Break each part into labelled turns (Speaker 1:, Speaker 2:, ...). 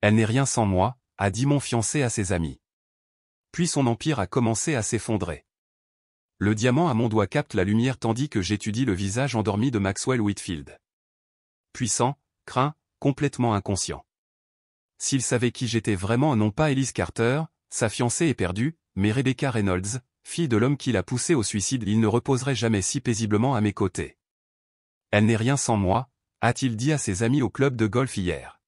Speaker 1: Elle n'est rien sans moi, a dit mon fiancé à ses amis. Puis son empire a commencé à s'effondrer. Le diamant à mon doigt capte la lumière tandis que j'étudie le visage endormi de Maxwell Whitfield. Puissant, craint, complètement inconscient. S'il savait qui j'étais vraiment, non pas Elise Carter, sa fiancée est perdue, mais Rebecca Reynolds, fille de l'homme qui l'a poussée au suicide, il ne reposerait jamais si paisiblement à mes côtés. Elle n'est rien sans moi, a-t-il dit à ses amis au club de golf hier.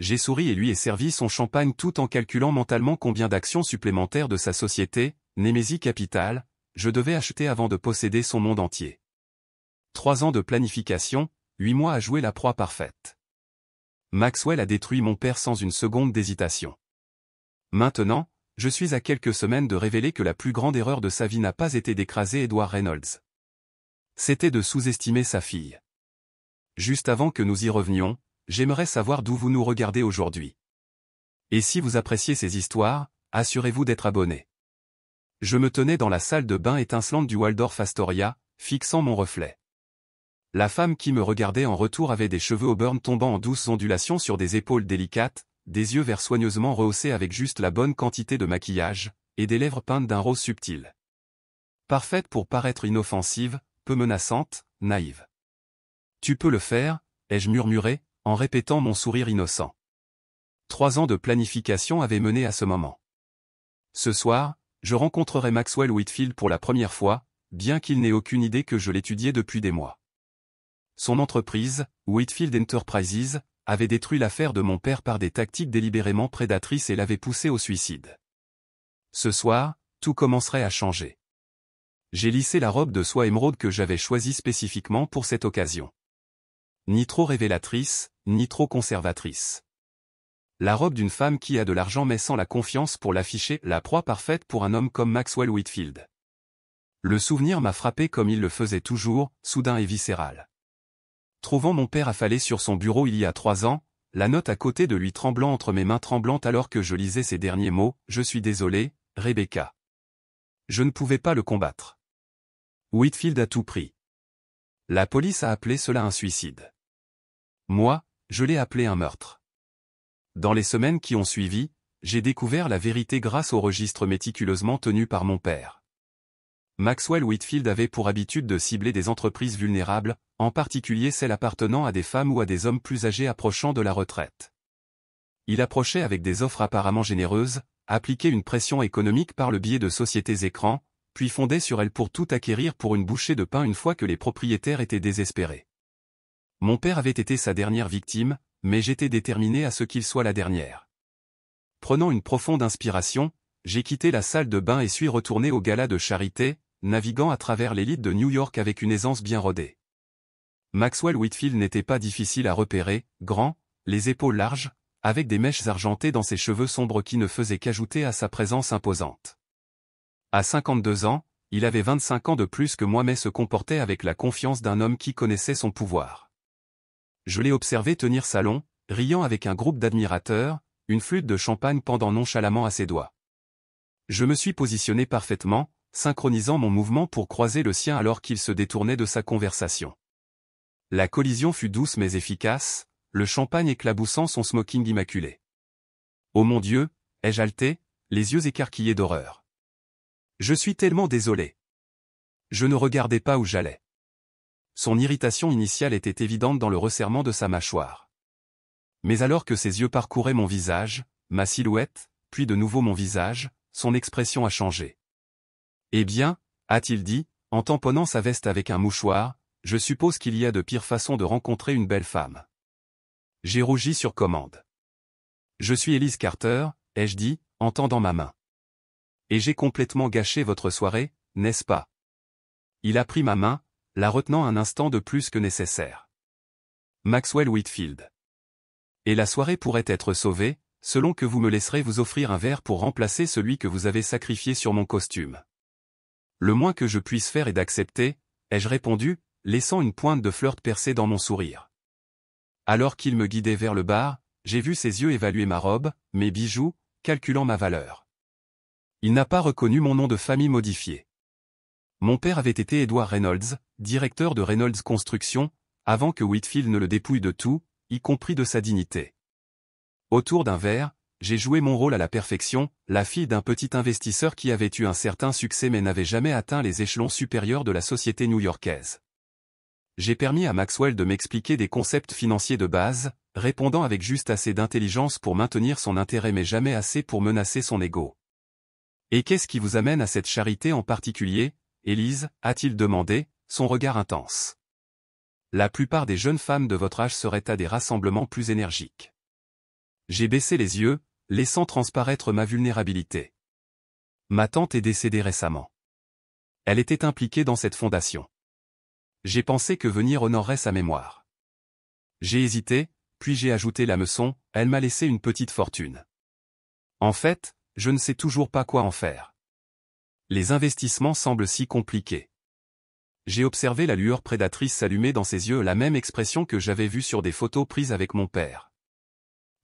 Speaker 1: J'ai souri et lui ai servi son champagne tout en calculant mentalement combien d'actions supplémentaires de sa société, Nemesis Capital, je devais acheter avant de posséder son monde entier. 3 ans de planification, 8 mois à jouer la proie parfaite. Maxwell a détruit mon père sans une seconde d'hésitation. Maintenant, je suis à quelques semaines de révéler que la plus grande erreur de sa vie n'a pas été d'écraser Edward Reynolds. C'était de sous-estimer sa fille. Juste avant que nous y revenions, j'aimerais savoir d'où vous nous regardez aujourd'hui. Et si vous appréciez ces histoires, assurez-vous d'être abonné. Je me tenais dans la salle de bain étincelante du Waldorf Astoria, fixant mon reflet. La femme qui me regardait en retour avait des cheveux auburn tombant en douces ondulations sur des épaules délicates, des yeux verts soigneusement rehaussés avec juste la bonne quantité de maquillage, et des lèvres peintes d'un rose subtil. Parfaite pour paraître inoffensive, peu menaçante, naïve. Tu peux le faire, ai-je murmuré, en répétant mon sourire innocent. 3 ans de planification avaient mené à ce moment. Ce soir, je rencontrerai Maxwell Whitfield pour la première fois, bien qu'il n'ait aucune idée que je l'étudiais depuis des mois. Son entreprise, Whitfield Enterprises, avait détruit l'affaire de mon père par des tactiques délibérément prédatrices et l'avait poussé au suicide. Ce soir, tout commencerait à changer. J'ai lissé la robe de soie émeraude que j'avais choisie spécifiquement pour cette occasion. Ni trop révélatrice, ni trop conservatrice. La robe d'une femme qui a de l'argent mais sans la confiance pour l'afficher, la proie parfaite pour un homme comme Maxwell Whitfield. Le souvenir m'a frappé comme il le faisait toujours, soudain et viscéral. Trouvant mon père affalé sur son bureau il y a 3 ans, la note à côté de lui tremblant entre mes mains tremblantes alors que je lisais ces derniers mots, « Je suis désolé, Rebecca. » Je ne pouvais pas le combattre. Whitfield a tout pris. La police a appelé cela un suicide. Moi, je l'ai appelé un meurtre. Dans les semaines qui ont suivi, j'ai découvert la vérité grâce au registre méticuleusement tenu par mon père. Maxwell Whitfield avait pour habitude de cibler des entreprises vulnérables, en particulier celles appartenant à des femmes ou à des hommes plus âgés approchant de la retraite. Il approchait avec des offres apparemment généreuses, appliquait une pression économique par le biais de sociétés écrans, puis fondait sur elles pour tout acquérir pour une bouchée de pain une fois que les propriétaires étaient désespérés. Mon père avait été sa dernière victime, mais j'étais déterminé à ce qu'il soit la dernière. Prenant une profonde inspiration, j'ai quitté la salle de bain et suis retourné au gala de charité, naviguant à travers l'élite de New York avec une aisance bien rodée. Maxwell Whitfield n'était pas difficile à repérer, grand, les épaules larges, avec des mèches argentées dans ses cheveux sombres qui ne faisaient qu'ajouter à sa présence imposante. À 52 ans, il avait 25 ans de plus que moi mais se comportait avec la confiance d'un homme qui connaissait son pouvoir. Je l'ai observé tenir salon, riant avec un groupe d'admirateurs, une flûte de champagne pendant nonchalamment à ses doigts. Je me suis positionné parfaitement, synchronisant mon mouvement pour croiser le sien alors qu'il se détournait de sa conversation. La collision fut douce mais efficace, le champagne éclaboussant son smoking immaculé. Oh mon Dieu, ai-je haleté, les yeux écarquillés d'horreur. Je suis tellement désolé. Je ne regardais pas où j'allais. Son irritation initiale était évidente dans le resserrement de sa mâchoire. Mais alors que ses yeux parcouraient mon visage, ma silhouette, puis de nouveau mon visage, son expression a changé. Eh bien, a-t-il dit, en tamponnant sa veste avec un mouchoir, je suppose qu'il y a de pires façons de rencontrer une belle femme. J'ai rougi sur commande. Je suis Elise Carter, ai-je dit, en tendant ma main. Et j'ai complètement gâché votre soirée, n'est-ce pas? Il a pris ma main, la retenant un instant de plus que nécessaire. Maxwell Whitfield. Et la soirée pourrait être sauvée, selon que vous me laisserez vous offrir un verre pour remplacer celui que vous avez sacrifié sur mon costume. Le moins que je puisse faire est d'accepter, ai-je répondu, laissant une pointe de flirt percer dans mon sourire. Alors qu'il me guidait vers le bar, j'ai vu ses yeux évaluer ma robe, mes bijoux, calculant ma valeur. Il n'a pas reconnu mon nom de famille modifié. Mon père avait été Edward Reynolds, directeur de Reynolds Construction, avant que Whitfield ne le dépouille de tout, y compris de sa dignité. Autour d'un verre, j'ai joué mon rôle à la perfection, la fille d'un petit investisseur qui avait eu un certain succès mais n'avait jamais atteint les échelons supérieurs de la société new-yorkaise. J'ai permis à Maxwell de m'expliquer des concepts financiers de base, répondant avec juste assez d'intelligence pour maintenir son intérêt mais jamais assez pour menacer son ego. « Et qu'est-ce qui vous amène à cette charité en particulier, Élise » a-t-il demandé, son regard intense. « La plupart des jeunes femmes de votre âge seraient à des rassemblements plus énergiques. » J'ai baissé les yeux, laissant transparaître ma vulnérabilité. Ma tante est décédée récemment. Elle était impliquée dans cette fondation. J'ai pensé que venir honorerait sa mémoire. J'ai hésité, puis j'ai ajouté l'hameçon, elle m'a laissé une petite fortune. En fait, je ne sais toujours pas quoi en faire. Les investissements semblent si compliqués. J'ai observé la lueur prédatrice s'allumer dans ses yeux, la même expression que j'avais vue sur des photos prises avec mon père.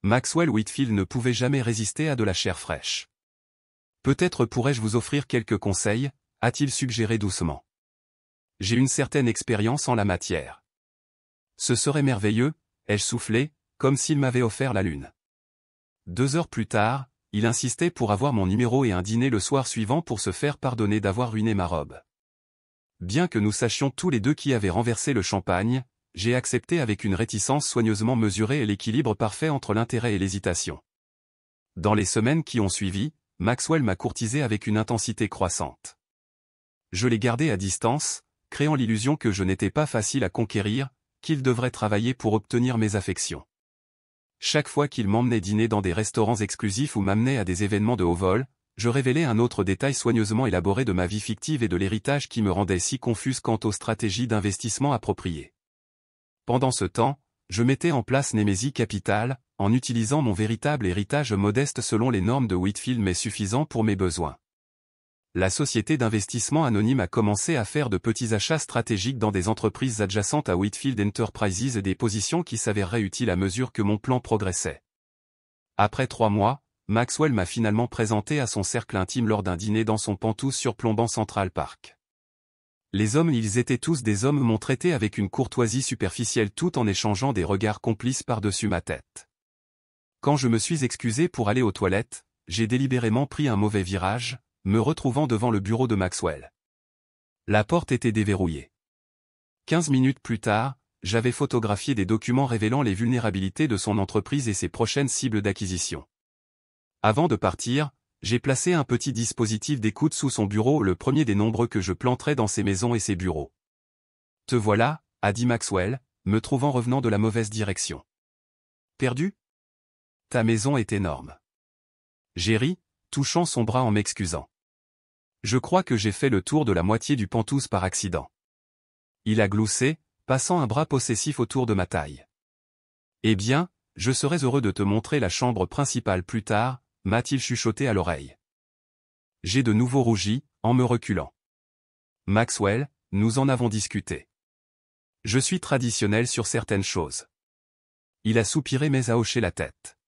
Speaker 1: Maxwell Whitfield ne pouvait jamais résister à de la chair fraîche. « Peut-être pourrais-je vous offrir quelques conseils » a-t-il suggéré doucement. « J'ai une certaine expérience en la matière. »« Ce serait merveilleux » ai-je soufflé, comme s'il m'avait offert la lune. 2 heures plus tard, il insistait pour avoir mon numéro et un dîner le soir suivant pour se faire pardonner d'avoir ruiné ma robe. Bien que nous sachions tous les deux qui avait renversé le champagne, j'ai accepté avec une réticence soigneusement mesurée et l'équilibre parfait entre l'intérêt et l'hésitation. Dans les semaines qui ont suivi, Maxwell m'a courtisé avec une intensité croissante. Je l'ai gardé à distance, créant l'illusion que je n'étais pas facile à conquérir, qu'il devrait travailler pour obtenir mes affections. Chaque fois qu'il m'emmenait dîner dans des restaurants exclusifs ou m'amenait à des événements de haut vol, je révélais un autre détail soigneusement élaboré de ma vie fictive et de l'héritage qui me rendait si confuse quant aux stratégies d'investissement appropriées. Pendant ce temps, je mettais en place Némésie Capital, en utilisant mon véritable héritage modeste selon les normes de Whitfield mais suffisant pour mes besoins. La société d'investissement anonyme a commencé à faire de petits achats stratégiques dans des entreprises adjacentes à Whitfield Enterprises et des positions qui s'avéreraient utiles à mesure que mon plan progressait. Après 3 mois, Maxwell m'a finalement présenté à son cercle intime lors d'un dîner dans son penthouse surplombant Central Park. Les hommes, ils étaient tous des hommes, m'ont traité avec une courtoisie superficielle tout en échangeant des regards complices par-dessus ma tête. Quand je me suis excusé pour aller aux toilettes, j'ai délibérément pris un mauvais virage, me retrouvant devant le bureau de Maxwell. La porte était déverrouillée. 15 minutes plus tard, j'avais photographié des documents révélant les vulnérabilités de son entreprise et ses prochaines cibles d'acquisition. Avant de partir, j'ai placé un petit dispositif d'écoute sous son bureau, le premier des nombreux que je planterai dans ses maisons et ses bureaux. « Te voilà » a dit Maxwell, me trouvant revenant de la mauvaise direction. « Perdu ? Ta maison est énorme. » J'ai ri, touchant son bras en m'excusant. Je crois que j'ai fait le tour de la moitié du penthouse par accident. Il a gloussé, passant un bras possessif autour de ma taille. « Eh bien, je serais heureux de te montrer la chambre principale plus tard, » m'a-t-il chuchoté à l'oreille. J'ai de nouveau rougi, en me reculant. Maxwell, nous en avons discuté. Je suis traditionnel sur certaines choses. Il a soupiré mais a hoché la tête.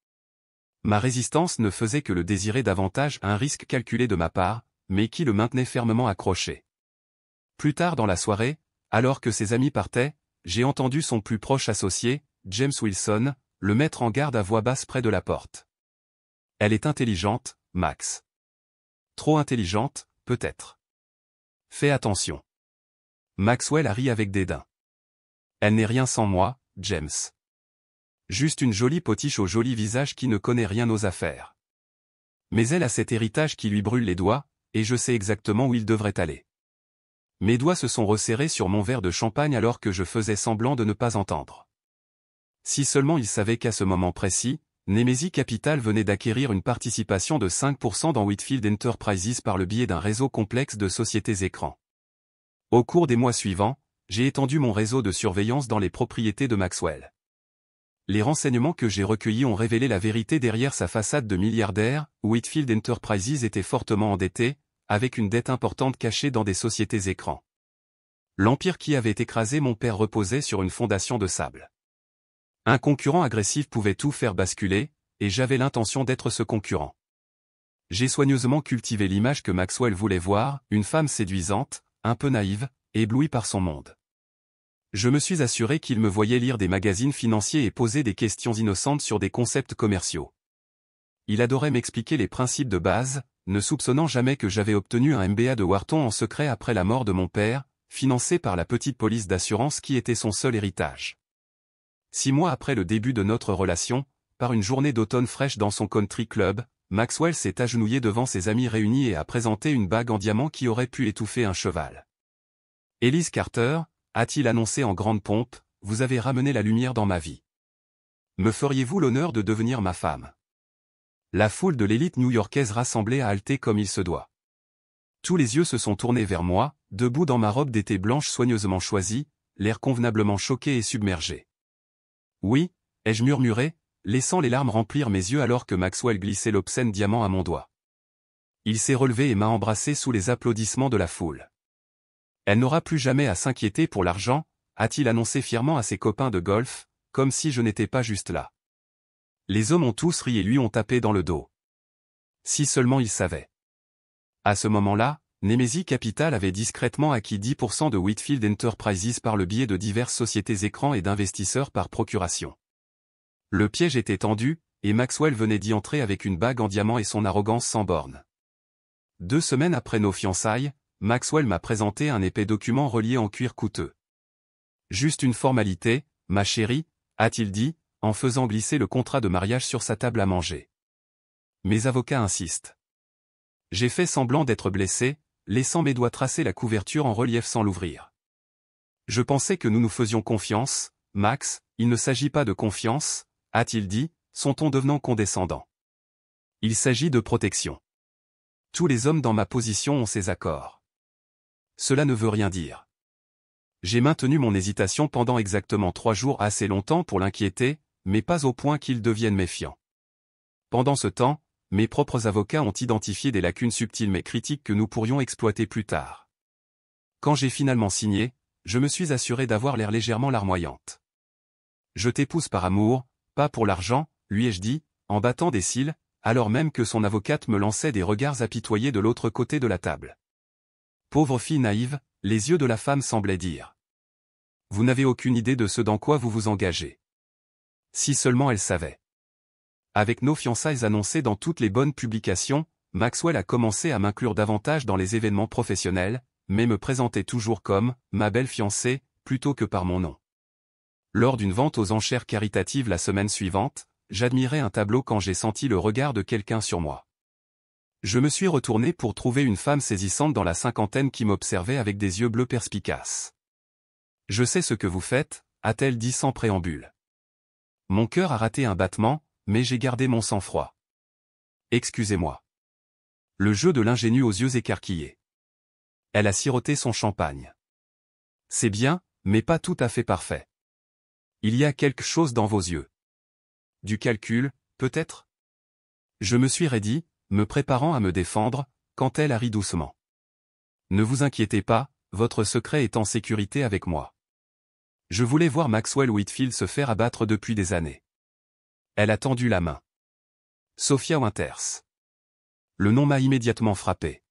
Speaker 1: Ma résistance ne faisait que le désirer davantage, un risque calculé de ma part, mais qui le maintenait fermement accroché. Plus tard dans la soirée, alors que ses amis partaient, j'ai entendu son plus proche associé, James Wilson, le mettre en garde à voix basse près de la porte. Elle est intelligente, Max. Trop intelligente, peut-être. Fais attention. Maxwell a ri avec dédain. Elle n'est rien sans moi, James. Juste une jolie potiche au joli visage qui ne connaît rien aux affaires. Mais elle a cet héritage qui lui brûle les doigts, et je sais exactement où il devrait aller. Mes doigts se sont resserrés sur mon verre de champagne alors que je faisais semblant de ne pas entendre. Si seulement il savait qu'à ce moment précis, Némésie Capital venait d'acquérir une participation de 5% dans Whitfield Enterprises par le biais d'un réseau complexe de sociétés écrans. Au cours des mois suivants, j'ai étendu mon réseau de surveillance dans les propriétés de Maxwell. Les renseignements que j'ai recueillis ont révélé la vérité derrière sa façade de milliardaire. Whitfield Enterprises était fortement endetté, avec une dette importante cachée dans des sociétés écrans. L'empire qui avait écrasé mon père reposait sur une fondation de sable. Un concurrent agressif pouvait tout faire basculer, et j'avais l'intention d'être ce concurrent. J'ai soigneusement cultivé l'image que Maxwell voulait voir, une femme séduisante, un peu naïve, éblouie par son monde. Je me suis assuré qu'il me voyait lire des magazines financiers et poser des questions innocentes sur des concepts commerciaux. Il adorait m'expliquer les principes de base, ne soupçonnant jamais que j'avais obtenu un MBA de Wharton en secret après la mort de mon père, financé par la petite police d'assurance qui était son seul héritage. 6 mois après le début de notre relation, par une journée d'automne fraîche dans son country club, Maxwell s'est agenouillé devant ses amis réunis et a présenté une bague en diamant qui aurait pu étouffer un cheval. « Elise Carter », a-t-il annoncé en grande pompe, « vous avez ramené la lumière dans ma vie. Me feriez-vous l'honneur de devenir ma femme ?» La foule de l'élite new-yorkaise rassemblée a halté comme il se doit. Tous les yeux se sont tournés vers moi, debout dans ma robe d'été blanche soigneusement choisie, l'air convenablement choqué et submergé. « Oui », ai-je murmuré, laissant les larmes remplir mes yeux alors que Maxwell glissait l'obscène diamant à mon doigt. Il s'est relevé et m'a embrassé sous les applaudissements de la foule. « Elle n'aura plus jamais à s'inquiéter pour l'argent », a-t-il annoncé fièrement à ses copains de golf, comme si je n'étais pas juste là. Les hommes ont tous ri et lui ont tapé dans le dos. Si seulement il savait. À ce moment-là, Nemesis Capital avait discrètement acquis 10% de Whitfield Enterprises par le biais de diverses sociétés écrans et d'investisseurs par procuration. Le piège était tendu, et Maxwell venait d'y entrer avec une bague en diamant et son arrogance sans borne. 2 semaines après nos fiançailles, Maxwell m'a présenté un épais document relié en cuir coûteux. « Juste une formalité, ma chérie », a-t-il dit, en faisant glisser le contrat de mariage sur sa table à manger. Mes avocats insistent. J'ai fait semblant d'être blessé, laissant mes doigts tracer la couverture en relief sans l'ouvrir. Je pensais que nous nous faisions confiance, Max, il ne s'agit pas de confiance, a-t-il dit, son ton devenant condescendant. Il s'agit de protection. Tous les hommes dans ma position ont ces accords. Cela ne veut rien dire. J'ai maintenu mon hésitation pendant exactement 3 jours, assez longtemps pour l'inquiéter, mais pas au point qu'il devienne méfiant. Pendant ce temps, mes propres avocats ont identifié des lacunes subtiles mais critiques que nous pourrions exploiter plus tard. Quand j'ai finalement signé, je me suis assuré d'avoir l'air légèrement larmoyante. Je t'épouse par amour, pas pour l'argent, lui ai-je dit, en battant des cils, alors même que son avocate me lançait des regards apitoyés de l'autre côté de la table. Pauvre fille naïve, les yeux de la femme semblaient dire. Vous n'avez aucune idée de ce dans quoi vous vous engagez. Si seulement elle savait. Avec nos fiançailles annoncées dans toutes les bonnes publications, Maxwell a commencé à m'inclure davantage dans les événements professionnels, mais me présentait toujours comme « ma belle fiancée » plutôt que par mon nom. Lors d'une vente aux enchères caritatives la semaine suivante, j'admirais un tableau quand j'ai senti le regard de quelqu'un sur moi. Je me suis retourné pour trouver une femme saisissante dans la cinquantaine qui m'observait avec des yeux bleus perspicaces. « Je sais ce que vous faites », a-t-elle dit sans préambule. Mon cœur a raté un battement, mais j'ai gardé mon sang-froid. Excusez-moi. Le jeu de l'ingénue aux yeux écarquillés. Elle a siroté son champagne. C'est bien, mais pas tout à fait parfait. Il y a quelque chose dans vos yeux. Du calcul, peut-être? Je me suis raidi, me préparant à me défendre, quand elle a ri doucement. Ne vous inquiétez pas, votre secret est en sécurité avec moi. Je voulais voir Maxwell Whitfield se faire abattre depuis des années. Elle a tendu la main. Sophia Winters. Le nom m'a immédiatement frappé.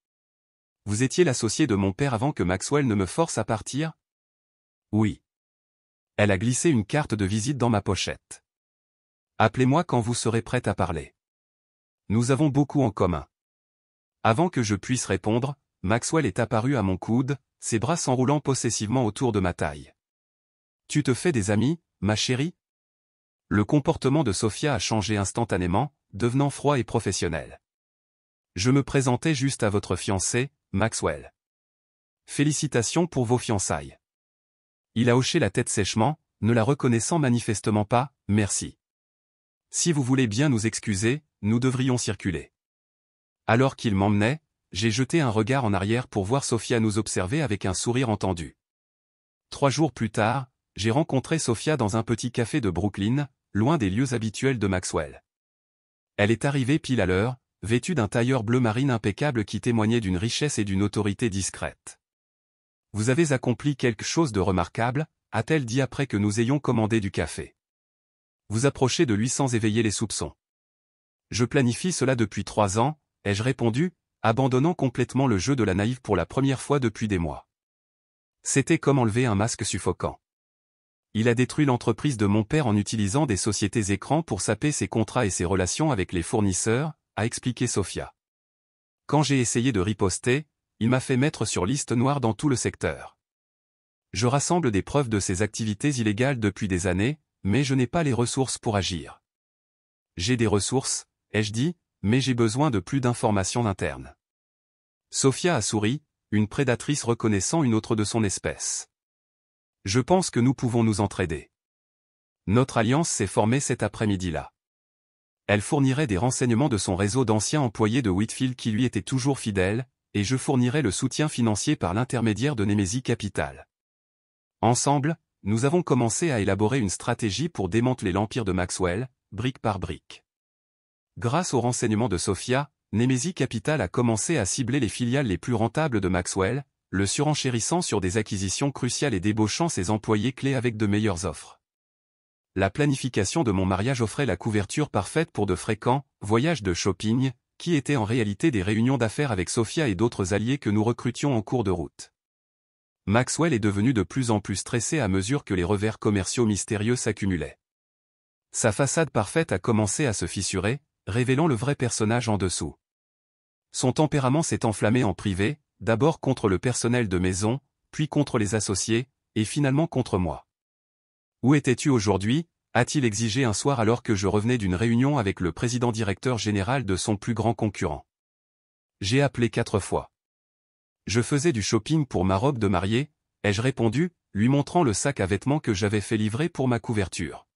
Speaker 1: Vous étiez l'associé de mon père avant que Maxwell ne me force à partir? Oui. Elle a glissé une carte de visite dans ma pochette. Appelez-moi quand vous serez prête à parler. Nous avons beaucoup en commun. Avant que je puisse répondre, Maxwell est apparu à mon coude, ses bras s'enroulant possessivement autour de ma taille. Tu te fais des amis, ma chérie? Le comportement de Sophia a changé instantanément, devenant froid et professionnel. Je me présentais juste à votre fiancé, Maxwell. Félicitations pour vos fiançailles. Il a hoché la tête sèchement, ne la reconnaissant manifestement pas, merci. Si vous voulez bien nous excuser, nous devrions circuler. Alors qu'il m'emmenait, j'ai jeté un regard en arrière pour voir Sophia nous observer avec un sourire entendu. 3 jours plus tard, j'ai rencontré Sophia dans un petit café de Brooklyn, loin des lieux habituels de Maxwell. Elle est arrivée pile à l'heure, vêtue d'un tailleur bleu marine impeccable qui témoignait d'une richesse et d'une autorité discrète. « Vous avez accompli quelque chose de remarquable », a-t-elle dit après que nous ayons commandé du café. « Vous approchez de lui sans éveiller les soupçons. »« Je planifie cela depuis 3 ans, ai-je répondu, abandonnant complètement le jeu de la naïve pour la première fois depuis des mois. C'était comme enlever un masque suffocant. Il a détruit l'entreprise de mon père en utilisant des sociétés écrans pour saper ses contrats et ses relations avec les fournisseurs, a expliqué Sofia. Quand j'ai essayé de riposter, il m'a fait mettre sur liste noire dans tout le secteur. Je rassemble des preuves de ces activités illégales depuis des années, mais je n'ai pas les ressources pour agir. J'ai des ressources, ai-je dit, mais j'ai besoin de plus d'informations internes. Sofia a souri, une prédatrice reconnaissant une autre de son espèce. Je pense que nous pouvons nous entraider. Notre alliance s'est formée cet après-midi-là. Elle fournirait des renseignements de son réseau d'anciens employés de Whitfield qui lui étaient toujours fidèles, et je fournirai le soutien financier par l'intermédiaire de Nemesis Capital. Ensemble, nous avons commencé à élaborer une stratégie pour démanteler l'empire de Maxwell, brique par brique. Grâce aux renseignements de Sofia, Nemesis Capital a commencé à cibler les filiales les plus rentables de Maxwell, le surenchérissant sur des acquisitions cruciales et débauchant ses employés clés avec de meilleures offres. La planification de mon mariage offrait la couverture parfaite pour de fréquents voyages de shopping, qui étaient en réalité des réunions d'affaires avec Sofia et d'autres alliés que nous recrutions en cours de route. Maxwell est devenu de plus en plus stressé à mesure que les revers commerciaux mystérieux s'accumulaient. Sa façade parfaite a commencé à se fissurer, révélant le vrai personnage en dessous. Son tempérament s'est enflammé en privé, d'abord contre le personnel de maison, puis contre les associés, et finalement contre moi. « Où étais-tu aujourd'hui » a-t-il exigé un soir alors que je revenais d'une réunion avec le président-directeur général de son plus grand concurrent. J'ai appelé 4 fois. Je faisais du shopping pour ma robe de mariée, ai-je répondu, lui montrant le sac à vêtements que j'avais fait livrer pour ma couverture.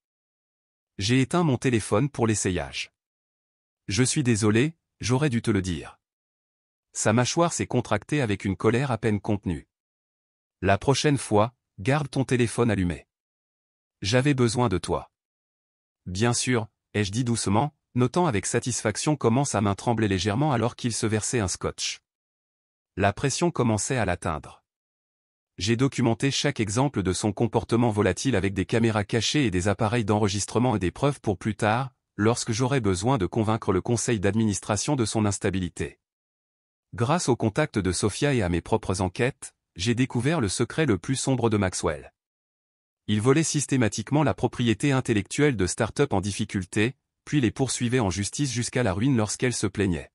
Speaker 1: J'ai éteint mon téléphone pour l'essayage. Je suis désolé, j'aurais dû te le dire. Sa mâchoire s'est contractée avec une colère à peine contenue. La prochaine fois, garde ton téléphone allumé. J'avais besoin de toi. Bien sûr, ai-je dit doucement, notant avec satisfaction comment sa main tremblait légèrement alors qu'il se versait un scotch. La pression commençait à l'atteindre. J'ai documenté chaque exemple de son comportement volatile avec des caméras cachées et des appareils d'enregistrement et des preuves pour plus tard, lorsque j'aurai besoin de convaincre le conseil d'administration de son instabilité. Grâce au contact de Sofia et à mes propres enquêtes, j'ai découvert le secret le plus sombre de Maxwell. Il volait systématiquement la propriété intellectuelle de start-up en difficulté, puis les poursuivait en justice jusqu'à la ruine lorsqu'elles se plaignaient.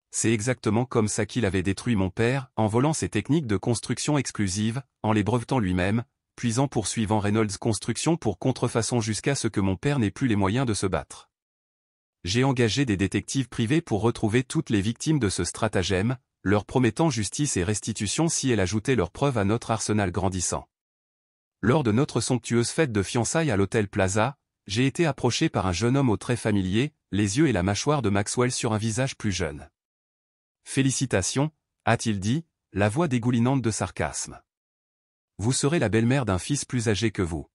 Speaker 1: C'est exactement comme ça qu'il avait détruit mon père, en volant ses techniques de construction exclusives, en les brevetant lui-même, puis en poursuivant Reynolds Construction pour contrefaçon jusqu'à ce que mon père n'ait plus les moyens de se battre. J'ai engagé des détectives privés pour retrouver toutes les victimes de ce stratagème, leur promettant justice et restitution si elles ajoutaient leurs preuves à notre arsenal grandissant. Lors de notre somptueuse fête de fiançailles à l'hôtel Plaza, j'ai été approché par un jeune homme aux traits familiers, les yeux et la mâchoire de Maxwell sur un visage plus jeune. « Félicitations » a-t-il dit, la voix dégoulinante de sarcasme. « Vous serez la belle-mère d'un fils plus âgé que vous. »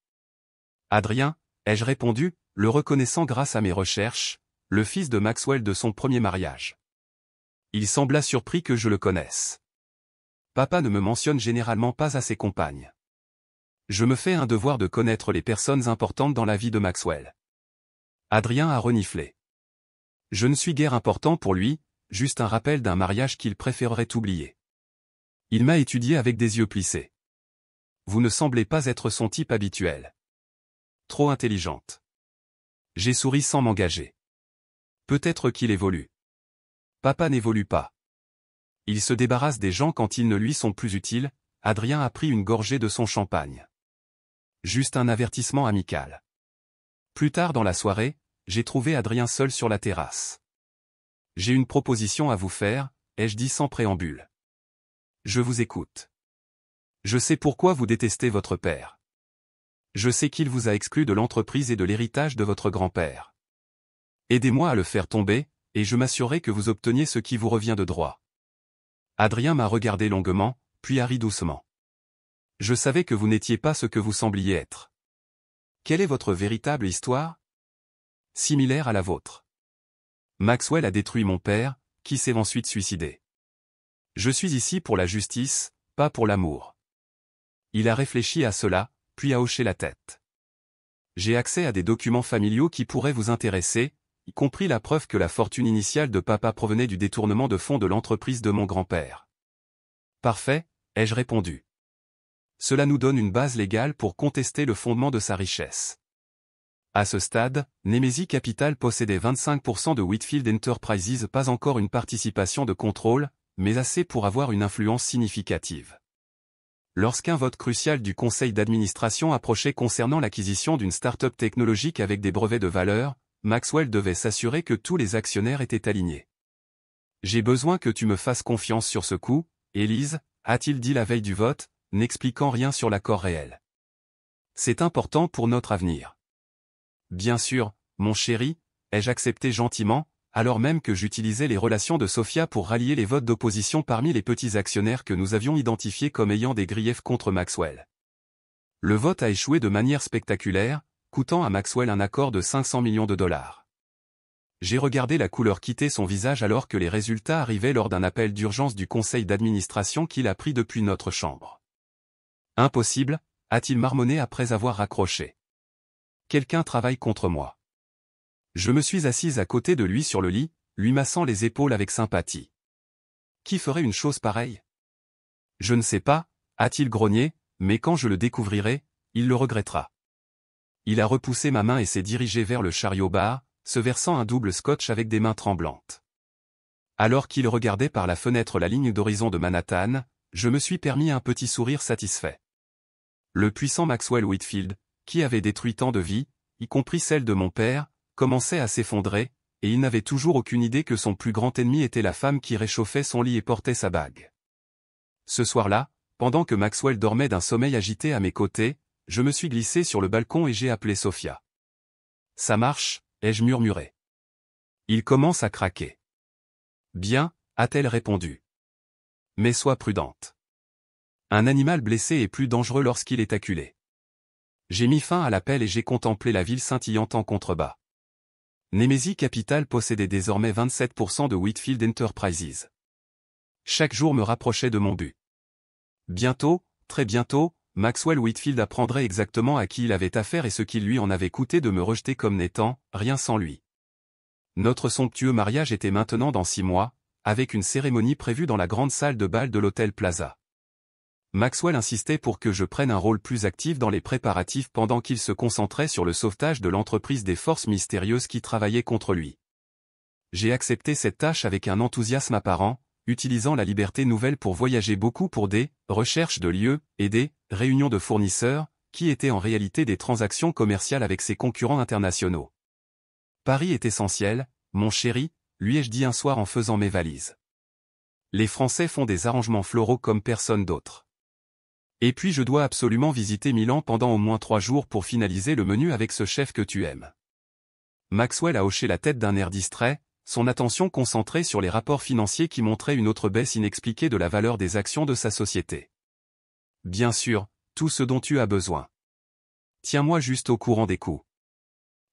Speaker 1: Adrien, ai-je répondu, le reconnaissant grâce à mes recherches, le fils de Maxwell de son premier mariage. Il sembla surpris que je le connaisse. Papa ne me mentionne généralement pas à ses compagnes. Je me fais un devoir de connaître les personnes importantes dans la vie de Maxwell. Adrien a reniflé. Je ne suis guère important pour lui, juste un rappel d'un mariage qu'il préférerait oublier. Il m'a étudié avec des yeux plissés. Vous ne semblez pas être son type habituel. Trop intelligente. J'ai souri sans m'engager. Peut-être qu'il évolue. Papa n'évolue pas. Il se débarrasse des gens quand ils ne lui sont plus utiles. Adrien a pris une gorgée de son champagne. Juste un avertissement amical. Plus tard dans la soirée, j'ai trouvé Adrien seul sur la terrasse. J'ai une proposition à vous faire, ai-je dit sans préambule. Je vous écoute. Je sais pourquoi vous détestez votre père. Je sais qu'il vous a exclu de l'entreprise et de l'héritage de votre grand-père. Aidez-moi à le faire tomber, et je m'assurerai que vous obteniez ce qui vous revient de droit. Adrien m'a regardé longuement, puis a ri doucement. Je savais que vous n'étiez pas ce que vous sembliez être. Quelle est votre véritable histoire? Similaire à la vôtre. Maxwell a détruit mon père, qui s'est ensuite suicidé. Je suis ici pour la justice, pas pour l'amour. Il a réfléchi à cela, puis a hoché la tête. J'ai accès à des documents familiaux qui pourraient vous intéresser, y compris la preuve que la fortune initiale de papa provenait du détournement de fonds de l'entreprise de mon grand-père. Parfait, ai-je répondu. Cela nous donne une base légale pour contester le fondement de sa richesse. À ce stade, Nemesis Capital possédait 25% de Whitfield Enterprises, pas encore une participation de contrôle, mais assez pour avoir une influence significative. Lorsqu'un vote crucial du conseil d'administration approchait concernant l'acquisition d'une start-up technologique avec des brevets de valeur, Maxwell devait s'assurer que tous les actionnaires étaient alignés. « J'ai besoin que tu me fasses confiance sur ce coup, Élise », a-t-il dit la veille du vote, n'expliquant rien sur l'accord réel. « C'est important pour notre avenir. »« Bien sûr, mon chéri », ai-je accepté gentiment, alors même que j'utilisais les relations de Sophia pour rallier les votes d'opposition parmi les petits actionnaires que nous avions identifiés comme ayant des griefs contre Maxwell. Le vote a échoué de manière spectaculaire, coûtant à Maxwell un accord de 500 millions de dollars. J'ai regardé la couleur quitter son visage alors que les résultats arrivaient lors d'un appel d'urgence du conseil d'administration qu'il a pris depuis notre chambre. « Impossible », a-t-il marmonné après avoir raccroché. « Quelqu'un travaille contre moi. » Je me suis assise à côté de lui sur le lit, lui massant les épaules avec sympathie. Qui ferait une chose pareille? Je ne sais pas, a-t-il grogné, mais quand je le découvrirai, il le regrettera. Il a repoussé ma main et s'est dirigé vers le chariot-bar, se versant un double scotch avec des mains tremblantes. Alors qu'il regardait par la fenêtre la ligne d'horizon de Manhattan, je me suis permis un petit sourire satisfait. Le puissant Maxwell Whitfield, qui avait détruit tant de vies, y compris celle de mon père, commençait à s'effondrer, et il n'avait toujours aucune idée que son plus grand ennemi était la femme qui réchauffait son lit et portait sa bague. Ce soir-là, pendant que Maxwell dormait d'un sommeil agité à mes côtés, je me suis glissé sur le balcon et j'ai appelé Sophia. « Ça marche », ai-je murmuré. « Il commence à craquer. »« Bien », a-t-elle répondu. « Mais sois prudente. Un animal blessé est plus dangereux lorsqu'il est acculé. » J'ai mis fin à l'appel et j'ai contemplé la ville scintillante en contrebas. Nemesis Capital possédait désormais 27% de Whitfield Enterprises. Chaque jour me rapprochait de mon but. Bientôt, très bientôt, Maxwell Whitfield apprendrait exactement à qui il avait affaire et ce qu'il lui en avait coûté de me rejeter comme n'étant rien sans lui. Notre somptueux mariage était maintenant dans 6 mois, avec une cérémonie prévue dans la grande salle de bal de l'hôtel Plaza. Maxwell insistait pour que je prenne un rôle plus actif dans les préparatifs pendant qu'il se concentrait sur le sauvetage de l'entreprise des forces mystérieuses qui travaillaient contre lui. J'ai accepté cette tâche avec un enthousiasme apparent, utilisant la liberté nouvelle pour voyager beaucoup pour des recherches de lieux et des réunions de fournisseurs, qui étaient en réalité des transactions commerciales avec ses concurrents internationaux. Paris est essentiel, mon chéri, lui ai-je dit un soir en faisant mes valises. Les Français font des arrangements floraux comme personne d'autre. Et puis je dois absolument visiter Milan pendant au moins 3 jours pour finaliser le menu avec ce chef que tu aimes. Maxwell a hoché la tête d'un air distrait, son attention concentrée sur les rapports financiers qui montraient une autre baisse inexpliquée de la valeur des actions de sa société. Bien sûr, tout ce dont tu as besoin. Tiens-moi juste au courant des coûts.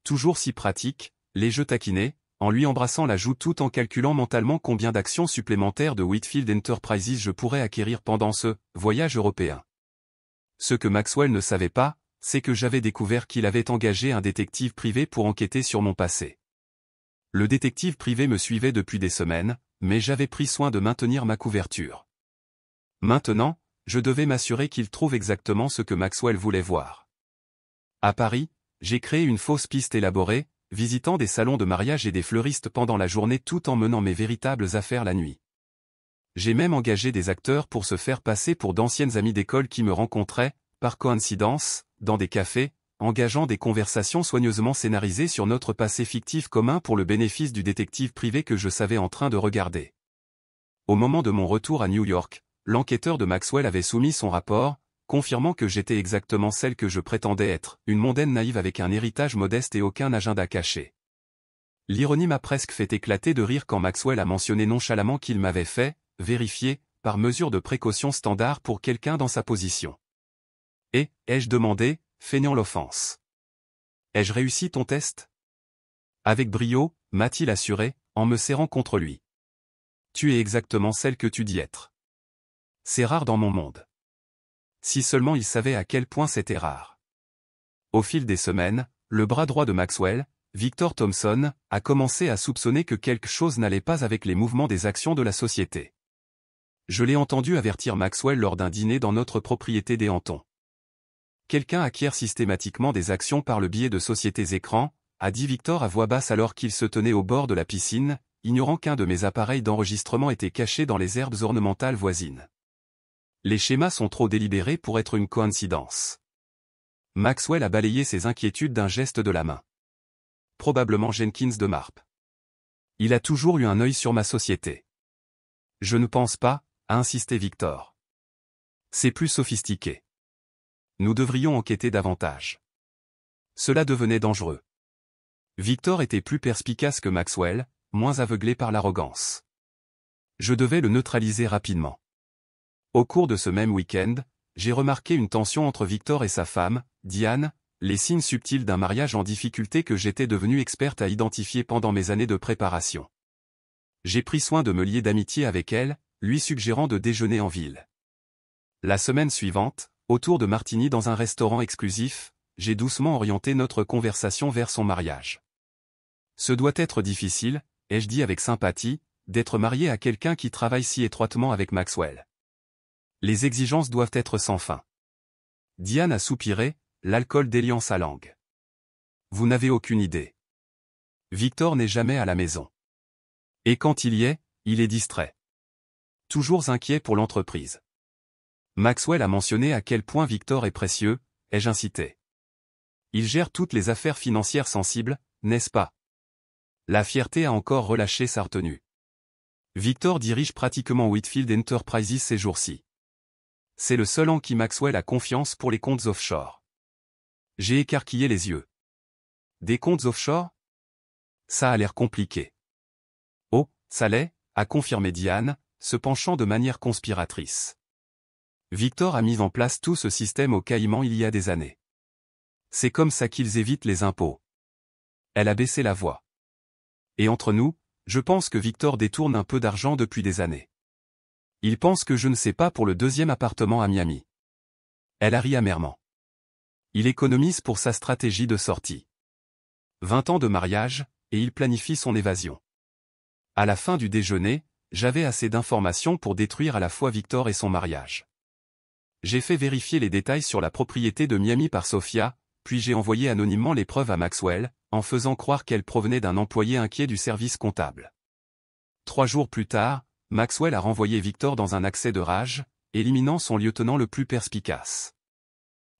Speaker 1: Toujours si pratique, l'ai-je taquiné, en lui embrassant la joue tout en calculant mentalement combien d'actions supplémentaires de Whitfield Enterprises je pourrais acquérir pendant ce voyage européen. Ce que Maxwell ne savait pas, c'est que j'avais découvert qu'il avait engagé un détective privé pour enquêter sur mon passé. Le détective privé me suivait depuis des semaines, mais j'avais pris soin de maintenir ma couverture. Maintenant, je devais m'assurer qu'il trouve exactement ce que Maxwell voulait voir. À Paris, j'ai créé une fausse piste élaborée, visitant des salons de mariage et des fleuristes pendant la journée tout en menant mes véritables affaires la nuit. J'ai même engagé des acteurs pour se faire passer pour d'anciennes amies d'école qui me rencontraient, par coïncidence, dans des cafés, engageant des conversations soigneusement scénarisées sur notre passé fictif commun pour le bénéfice du détective privé que je savais en train de regarder. Au moment de mon retour à New York, l'enquêteur de Maxwell avait soumis son rapport, confirmant que j'étais exactement celle que je prétendais être, une mondaine naïve avec un héritage modeste et aucun agenda caché. L'ironie m'a presque fait éclater de rire quand Maxwell a mentionné nonchalamment qu'il m'avait fait vérifier, par mesure de précaution standard pour quelqu'un dans sa position. Et, ai-je demandé, feignant l'offense. Ai-je réussi ton test? Avec brio, m'a-t-il assuré, en me serrant contre lui. Tu es exactement celle que tu dis être. C'est rare dans mon monde. Si seulement il savait à quel point c'était rare. Au fil des semaines, le bras droit de Maxwell, Victor Thompson, a commencé à soupçonner que quelque chose n'allait pas avec les mouvements des actions de la société. Je l'ai entendu avertir Maxwell lors d'un dîner dans notre propriété des Hantons. Quelqu'un acquiert systématiquement des actions par le biais de sociétés écrans, a dit Victor à voix basse alors qu'il se tenait au bord de la piscine, ignorant qu'un de mes appareils d'enregistrement était caché dans les herbes ornementales voisines. Les schémas sont trop délibérés pour être une coïncidence. Maxwell a balayé ses inquiétudes d'un geste de la main. Probablement Jenkins de Marp. Il a toujours eu un œil sur ma société. Je ne pense pas, a insisté Victor. C'est plus sophistiqué. Nous devrions enquêter davantage. Cela devenait dangereux. Victor était plus perspicace que Maxwell, moins aveuglé par l'arrogance. Je devais le neutraliser rapidement. Au cours de ce même week-end, j'ai remarqué une tension entre Victor et sa femme, Diane, les signes subtils d'un mariage en difficulté que j'étais devenue experte à identifier pendant mes années de préparation. J'ai pris soin de me lier d'amitié avec elle, lui suggérant de déjeuner en ville. La semaine suivante, autour de martini dans un restaurant exclusif, j'ai doucement orienté notre conversation vers son mariage. Ce doit être difficile, ai-je dit avec sympathie, d'être marié à quelqu'un qui travaille si étroitement avec Maxwell. Les exigences doivent être sans fin. Diane a soupiré, l'alcool déliant sa langue. Vous n'avez aucune idée. Victor n'est jamais à la maison. Et quand il y est, il est distrait. Toujours inquiet pour l'entreprise. Maxwell a mentionné à quel point Victor est précieux, ai-je incité. Il gère toutes les affaires financières sensibles, n'est-ce pas? La fierté a encore relâché sa retenue. Victor dirige pratiquement Whitfield Enterprises ces jours-ci. C'est le seul en qui Maxwell a confiance pour les comptes offshore. J'ai écarquillé les yeux. Des comptes offshore? Ça a l'air compliqué. Oh, ça l'est, a confirmé Diane, se penchant de manière conspiratrice. Victor a mis en place tout ce système aux Caïmans il y a des années. C'est comme ça qu'ils évitent les impôts. Elle a baissé la voix. Et entre nous, je pense que Victor détourne un peu d'argent depuis des années. Il pense que je ne sais pas pour le deuxième appartement à Miami. Elle a ri amèrement. Il économise pour sa stratégie de sortie. 20 ans de mariage, et il planifie son évasion. À la fin du déjeuner, j'avais assez d'informations pour détruire à la fois Victor et son mariage. J'ai fait vérifier les détails sur la propriété de Miami par Sophia, puis j'ai envoyé anonymement les preuves à Maxwell, en faisant croire qu'elles provenaient d'un employé inquiet du service comptable. 3 jours plus tard, Maxwell a renvoyé Victor dans un accès de rage, éliminant son lieutenant le plus perspicace.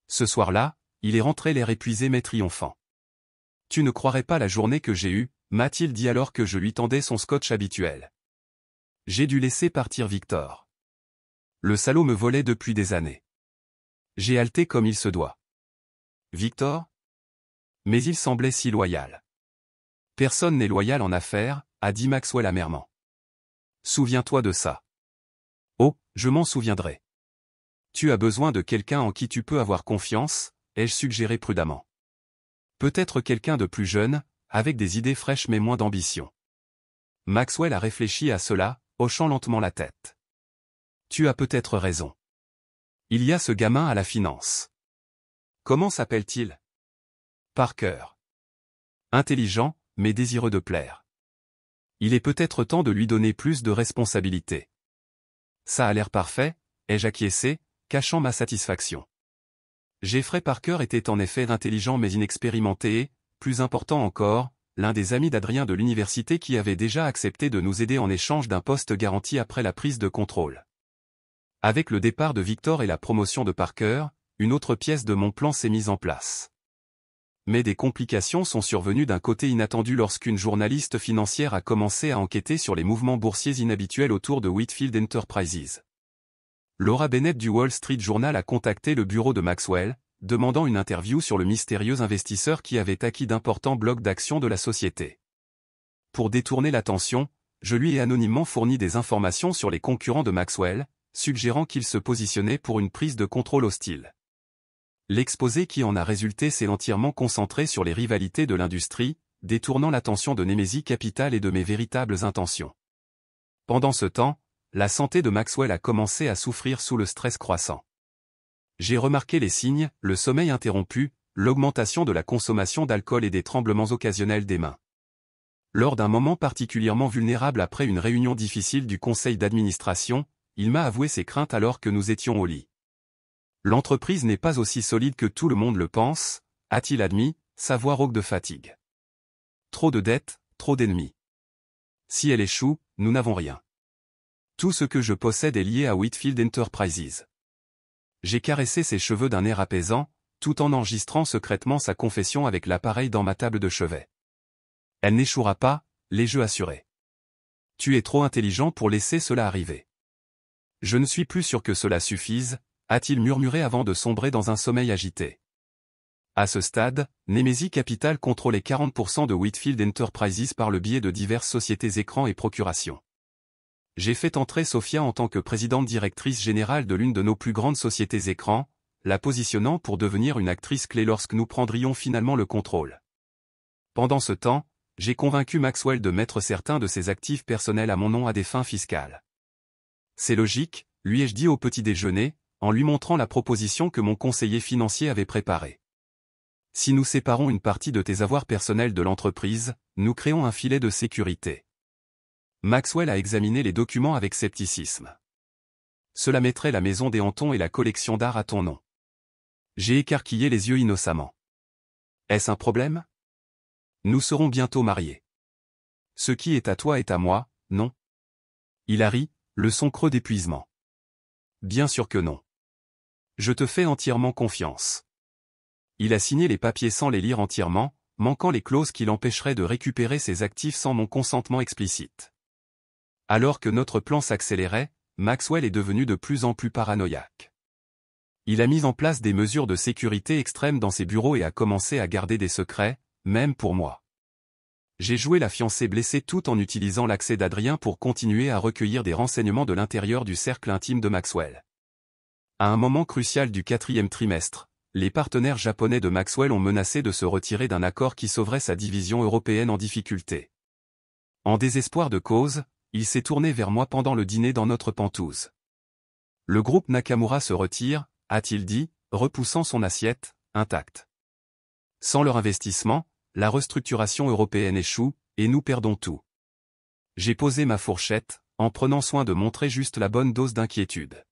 Speaker 1: Ce soir-là, il est rentré l'air épuisé mais triomphant. « Tu ne croirais pas la journée que j'ai eue » m'a-t-il dit alors que je lui tendais son scotch habituel. J'ai dû laisser partir Victor. Le salaud me volait depuis des années. J'ai halté comme il se doit. Victor? Mais il semblait si loyal. Personne n'est loyal en affaires, a dit Maxwell amèrement. Souviens-toi de ça. Oh, je m'en souviendrai. Tu as besoin de quelqu'un en qui tu peux avoir confiance, ai-je suggéré prudemment. Peut-être quelqu'un de plus jeune, avec des idées fraîches mais moins d'ambition. Maxwell a réfléchi à cela, hochant lentement la tête. Tu as peut-être raison. Il y a ce gamin à la finance. Comment s'appelle-t-il? Parker. Intelligent, mais désireux de plaire. Il est peut-être temps de lui donner plus de responsabilités. Ça a l'air parfait, ai-je acquiescé, cachant ma satisfaction. Jeffrey Parker était en effet intelligent mais inexpérimenté et, plus important encore, l'un des amis d'Adrien de l'université qui avait déjà accepté de nous aider en échange d'un poste garanti après la prise de contrôle. Avec le départ de Victor et la promotion de Parker, une autre pièce de mon plan s'est mise en place. Mais des complications sont survenues d'un côté inattendu lorsqu'une journaliste financière a commencé à enquêter sur les mouvements boursiers inhabituels autour de Whitfield Enterprises. Laura Bennett du Wall Street Journal a contacté le bureau de Maxwell, demandant une interview sur le mystérieux investisseur qui avait acquis d'importants blocs d'actions de la société. Pour détourner l'attention, je lui ai anonymement fourni des informations sur les concurrents de Maxwell, suggérant qu'il se positionnait pour une prise de contrôle hostile. L'exposé qui en a résulté s'est entièrement concentré sur les rivalités de l'industrie, détournant l'attention de Nemesis Capital et de mes véritables intentions. Pendant ce temps, la santé de Maxwell a commencé à souffrir sous le stress croissant. J'ai remarqué les signes, le sommeil interrompu, l'augmentation de la consommation d'alcool et des tremblements occasionnels des mains. Lors d'un moment particulièrement vulnérable après une réunion difficile du conseil d'administration, il m'a avoué ses craintes alors que nous étions au lit. L'entreprise n'est pas aussi solide que tout le monde le pense, a-t-il admis, sa voix rauque de fatigue. Trop de dettes, trop d'ennemis. Si elle échoue, nous n'avons rien. Tout ce que je possède est lié à Whitfield Enterprises. J'ai caressé ses cheveux d'un air apaisant, tout en enregistrant secrètement sa confession avec l'appareil dans ma table de chevet. Elle n'échouera pas, les jeux assurés. Tu es trop intelligent pour laisser cela arriver. Je ne suis plus sûr que cela suffise, a-t-il murmuré avant de sombrer dans un sommeil agité. À ce stade, Nemesis Capital contrôlait 40% de Whitfield Enterprises par le biais de diverses sociétés écrans et procurations. J'ai fait entrer Sophia en tant que présidente directrice générale de l'une de nos plus grandes sociétés écrans, la positionnant pour devenir une actrice clé lorsque nous prendrions finalement le contrôle. Pendant ce temps, j'ai convaincu Maxwell de mettre certains de ses actifs personnels à mon nom à des fins fiscales. C'est logique, lui ai-je dit au petit déjeuner, en lui montrant la proposition que mon conseiller financier avait préparée. Si nous séparons une partie de tes avoirs personnels de l'entreprise, nous créons un filet de sécurité. Maxwell a examiné les documents avec scepticisme. Cela mettrait la maison des Hantons et la collection d'art à ton nom. J'ai écarquillé les yeux innocemment. Est-ce un problème? Nous serons bientôt mariés. Ce qui est à toi est à moi, non? Il a ri, le son creux d'épuisement. Bien sûr que non. Je te fais entièrement confiance. Il a signé les papiers sans les lire entièrement, manquant les clauses qui l'empêcheraient de récupérer ses actifs sans mon consentement explicite. Alors que notre plan s'accélérait, Maxwell est devenu de plus en plus paranoïaque. Il a mis en place des mesures de sécurité extrêmes dans ses bureaux et a commencé à garder des secrets, même pour moi. J'ai joué la fiancée blessée tout en utilisant l'accès d'Adrien pour continuer à recueillir des renseignements de l'intérieur du cercle intime de Maxwell. À un moment crucial du 4e trimestre, les partenaires japonais de Maxwell ont menacé de se retirer d'un accord qui sauverait sa division européenne en difficulté. En désespoir de cause, il s'est tourné vers moi pendant le dîner dans notre pentouse. Le groupe Nakamura se retire, a-t-il dit, repoussant son assiette, intacte. Sans leur investissement, la restructuration européenne échoue, et nous perdons tout. J'ai posé ma fourchette, en prenant soin de montrer juste la bonne dose d'inquiétude.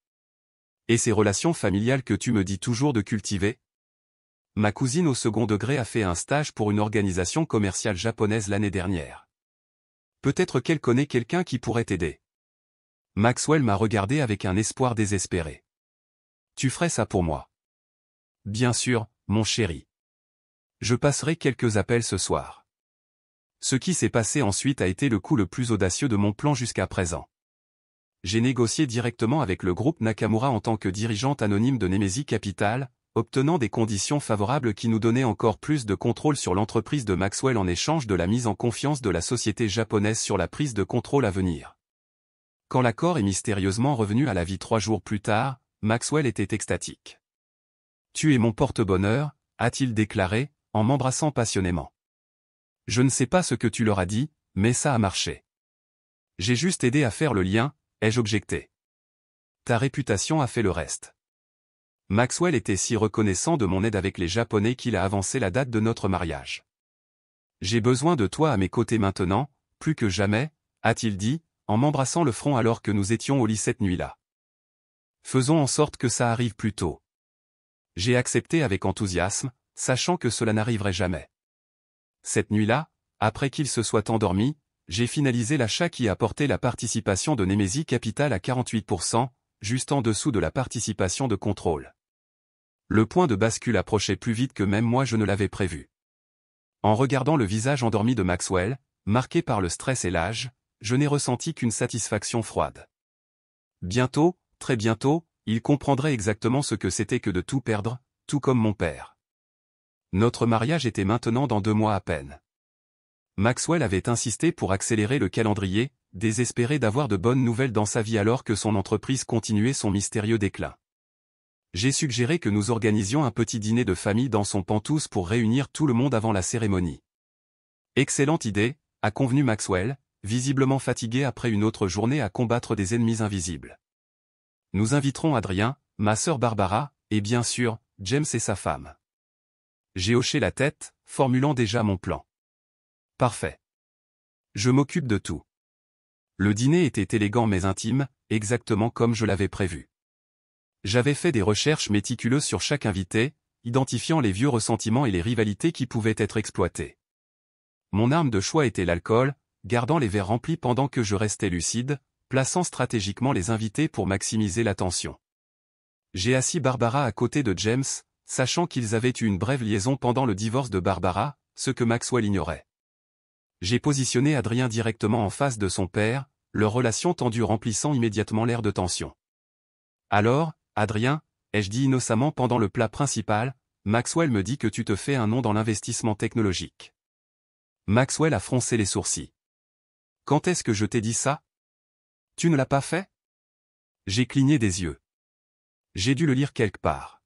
Speaker 1: Et ces relations familiales que tu me dis toujours de cultiver? Ma cousine au second degré a fait un stage pour une organisation commerciale japonaise l'année dernière. Peut-être qu'elle connaît quelqu'un qui pourrait t'aider. Maxwell m'a regardé avec un espoir désespéré. Tu ferais ça pour moi? Bien sûr, mon chéri. Je passerai quelques appels ce soir. Ce qui s'est passé ensuite a été le coup le plus audacieux de mon plan jusqu'à présent. J'ai négocié directement avec le groupe Nakamura en tant que dirigeante anonyme de Nemesis Capital, obtenant des conditions favorables qui nous donnaient encore plus de contrôle sur l'entreprise de Maxwell en échange de la mise en confiance de la société japonaise sur la prise de contrôle à venir. Quand l'accord est mystérieusement revenu à la vie 3 jours plus tard, Maxwell était extatique. « Tu es mon porte-bonheur », a-t-il déclaré, en m'embrassant passionnément. Je ne sais pas ce que tu leur as dit, mais ça a marché. J'ai juste aidé à faire le lien, ai-je objecté. Ta réputation a fait le reste. Maxwell était si reconnaissant de mon aide avec les Japonais qu'il a avancé la date de notre mariage. J'ai besoin de toi à mes côtés maintenant, plus que jamais, a-t-il dit, en m'embrassant le front alors que nous étions au lit cette nuit-là. Faisons en sorte que ça arrive plus tôt. J'ai accepté avec enthousiasme, sachant que cela n'arriverait jamais. Cette nuit-là, après qu'il se soit endormi, j'ai finalisé l'achat qui a porté la participation de Nemesis Capital à 48%, juste en dessous de la participation de contrôle. Le point de bascule approchait plus vite que même moi je ne l'avais prévu. En regardant le visage endormi de Maxwell, marqué par le stress et l'âge, je n'ai ressenti qu'une satisfaction froide. Bientôt, très bientôt, il comprendrait exactement ce que c'était que de tout perdre, tout comme mon père. Notre mariage était maintenant dans 2 mois à peine. Maxwell avait insisté pour accélérer le calendrier, désespéré d'avoir de bonnes nouvelles dans sa vie alors que son entreprise continuait son mystérieux déclin. J'ai suggéré que nous organisions un petit dîner de famille dans son pentouse pour réunir tout le monde avant la cérémonie. Excellente idée, a convenu Maxwell, visiblement fatigué après une autre journée à combattre des ennemis invisibles. Nous inviterons Adrien, ma sœur Barbara, et bien sûr, James et sa femme. J'ai hoché la tête, formulant déjà mon plan. Parfait. Je m'occupe de tout. Le dîner était élégant mais intime, exactement comme je l'avais prévu. J'avais fait des recherches méticuleuses sur chaque invité, identifiant les vieux ressentiments et les rivalités qui pouvaient être exploités. Mon arme de choix était l'alcool, gardant les verres remplis pendant que je restais lucide, plaçant stratégiquement les invités pour maximiser l'attention. J'ai assis Barbara à côté de James, sachant qu'ils avaient eu une brève liaison pendant le divorce de Barbara, ce que Maxwell ignorait. J'ai positionné Adrien directement en face de son père, leur relation tendue remplissant immédiatement l'air de tension. Alors, Adrien, ai-je dit innocemment pendant le plat principal, Maxwell me dit que tu te fais un nom dans l'investissement technologique. Maxwell a froncé les sourcils. Quand est-ce que je t'ai dit ça? Tu ne l'as pas fait? J'ai cligné des yeux. J'ai dû le lire quelque part.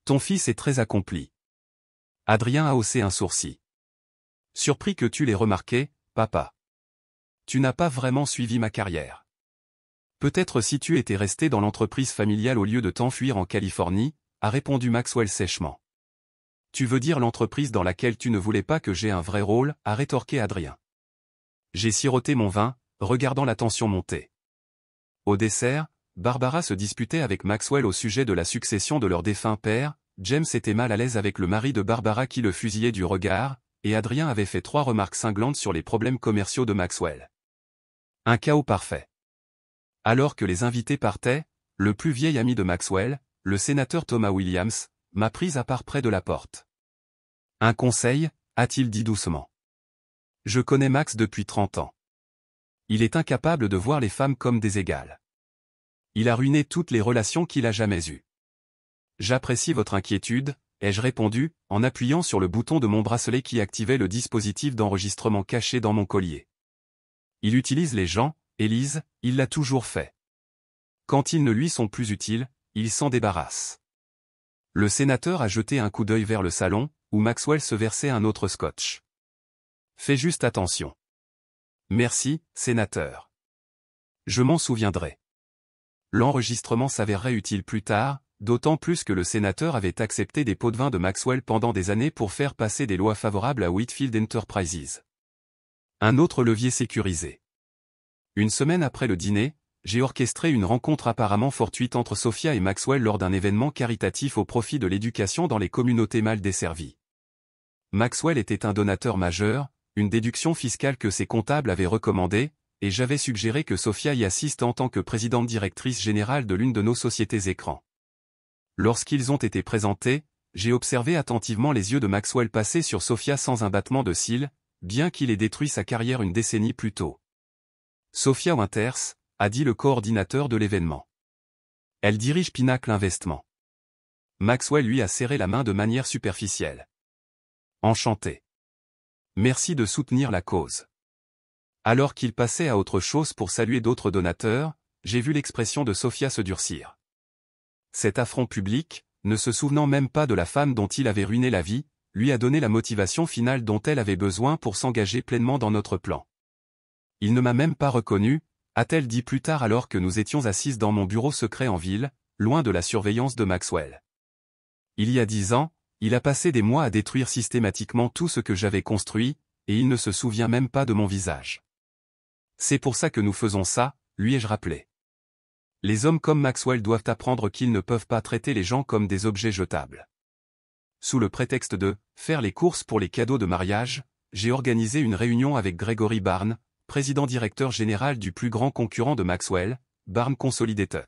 Speaker 1: Ton fils est très accompli. Adrien a haussé un sourcil. Surpris que tu l'aies remarqué, papa. Tu n'as pas vraiment suivi ma carrière. Peut-être si tu étais resté dans l'entreprise familiale au lieu de t'enfuir en Californie, a répondu Maxwell sèchement. Tu veux dire l'entreprise dans laquelle tu ne voulais pas que j'aie un vrai rôle, a rétorqué Adrien. J'ai siroté mon vin, regardant la tension monter. Au dessert, Barbara se disputait avec Maxwell au sujet de la succession de leur défunt père, James était mal à l'aise avec le mari de Barbara qui le fusillait du regard, et Adrien avait fait 3 remarques cinglantes sur les problèmes commerciaux de Maxwell. Un chaos parfait. Alors que les invités partaient, le plus vieil ami de Maxwell, le sénateur Thomas Williams, m'a prise à part près de la porte. Un conseil, a-t-il dit doucement. Je connais Max depuis 30 ans. Il est incapable de voir les femmes comme des égales. Il a ruiné toutes les relations qu'il a jamais eues. J'apprécie votre inquiétude, ai-je répondu, en appuyant sur le bouton de mon bracelet qui activait le dispositif d'enregistrement caché dans mon collier. Il utilise les gens, Élise, il l'a toujours fait. Quand ils ne lui sont plus utiles, il s'en débarrasse. Le sénateur a jeté un coup d'œil vers le salon, où Maxwell se versait un autre scotch. Fais juste attention. Merci, sénateur. Je m'en souviendrai. L'enregistrement s'avérerait utile plus tard, d'autant plus que le sénateur avait accepté des pots de vin de Maxwell pendant des années pour faire passer des lois favorables à Whitfield Enterprises. Un autre levier sécurisé. Une semaine après le dîner, j'ai orchestré une rencontre apparemment fortuite entre Sophia et Maxwell lors d'un événement caritatif au profit de l'éducation dans les communautés mal desservies. Maxwell était un donateur majeur, une déduction fiscale que ses comptables avaient recommandée, et j'avais suggéré que Sophia y assiste en tant que présidente directrice générale de l'une de nos sociétés écrans. Lorsqu'ils ont été présentés, j'ai observé attentivement les yeux de Maxwell passer sur Sophia sans un battement de cils, bien qu'il ait détruit sa carrière une décennie plus tôt. Sophia Winters, a dit le coordinateur de l'événement. Elle dirige Pinnacle Investment. Maxwell lui a serré la main de manière superficielle. Enchanté. Merci de soutenir la cause. Alors qu'il passait à autre chose pour saluer d'autres donateurs, j'ai vu l'expression de Sophia se durcir. Cet affront public, ne se souvenant même pas de la femme dont il avait ruiné la vie, lui a donné la motivation finale dont elle avait besoin pour s'engager pleinement dans notre plan. Il ne m'a même pas reconnu, a-t-elle dit plus tard alors que nous étions assises dans mon bureau secret en ville, loin de la surveillance de Maxwell. Il y a 10 ans, il a passé des mois à détruire systématiquement tout ce que j'avais construit, et il ne se souvient même pas de mon visage. C'est pour ça que nous faisons ça, lui ai-je rappelé. Les hommes comme Maxwell doivent apprendre qu'ils ne peuvent pas traiter les gens comme des objets jetables. Sous le prétexte de « faire les courses pour les cadeaux de mariage », j'ai organisé une réunion avec Gregory Barnes, président-directeur général du plus grand concurrent de Maxwell, Barnes Consolidated.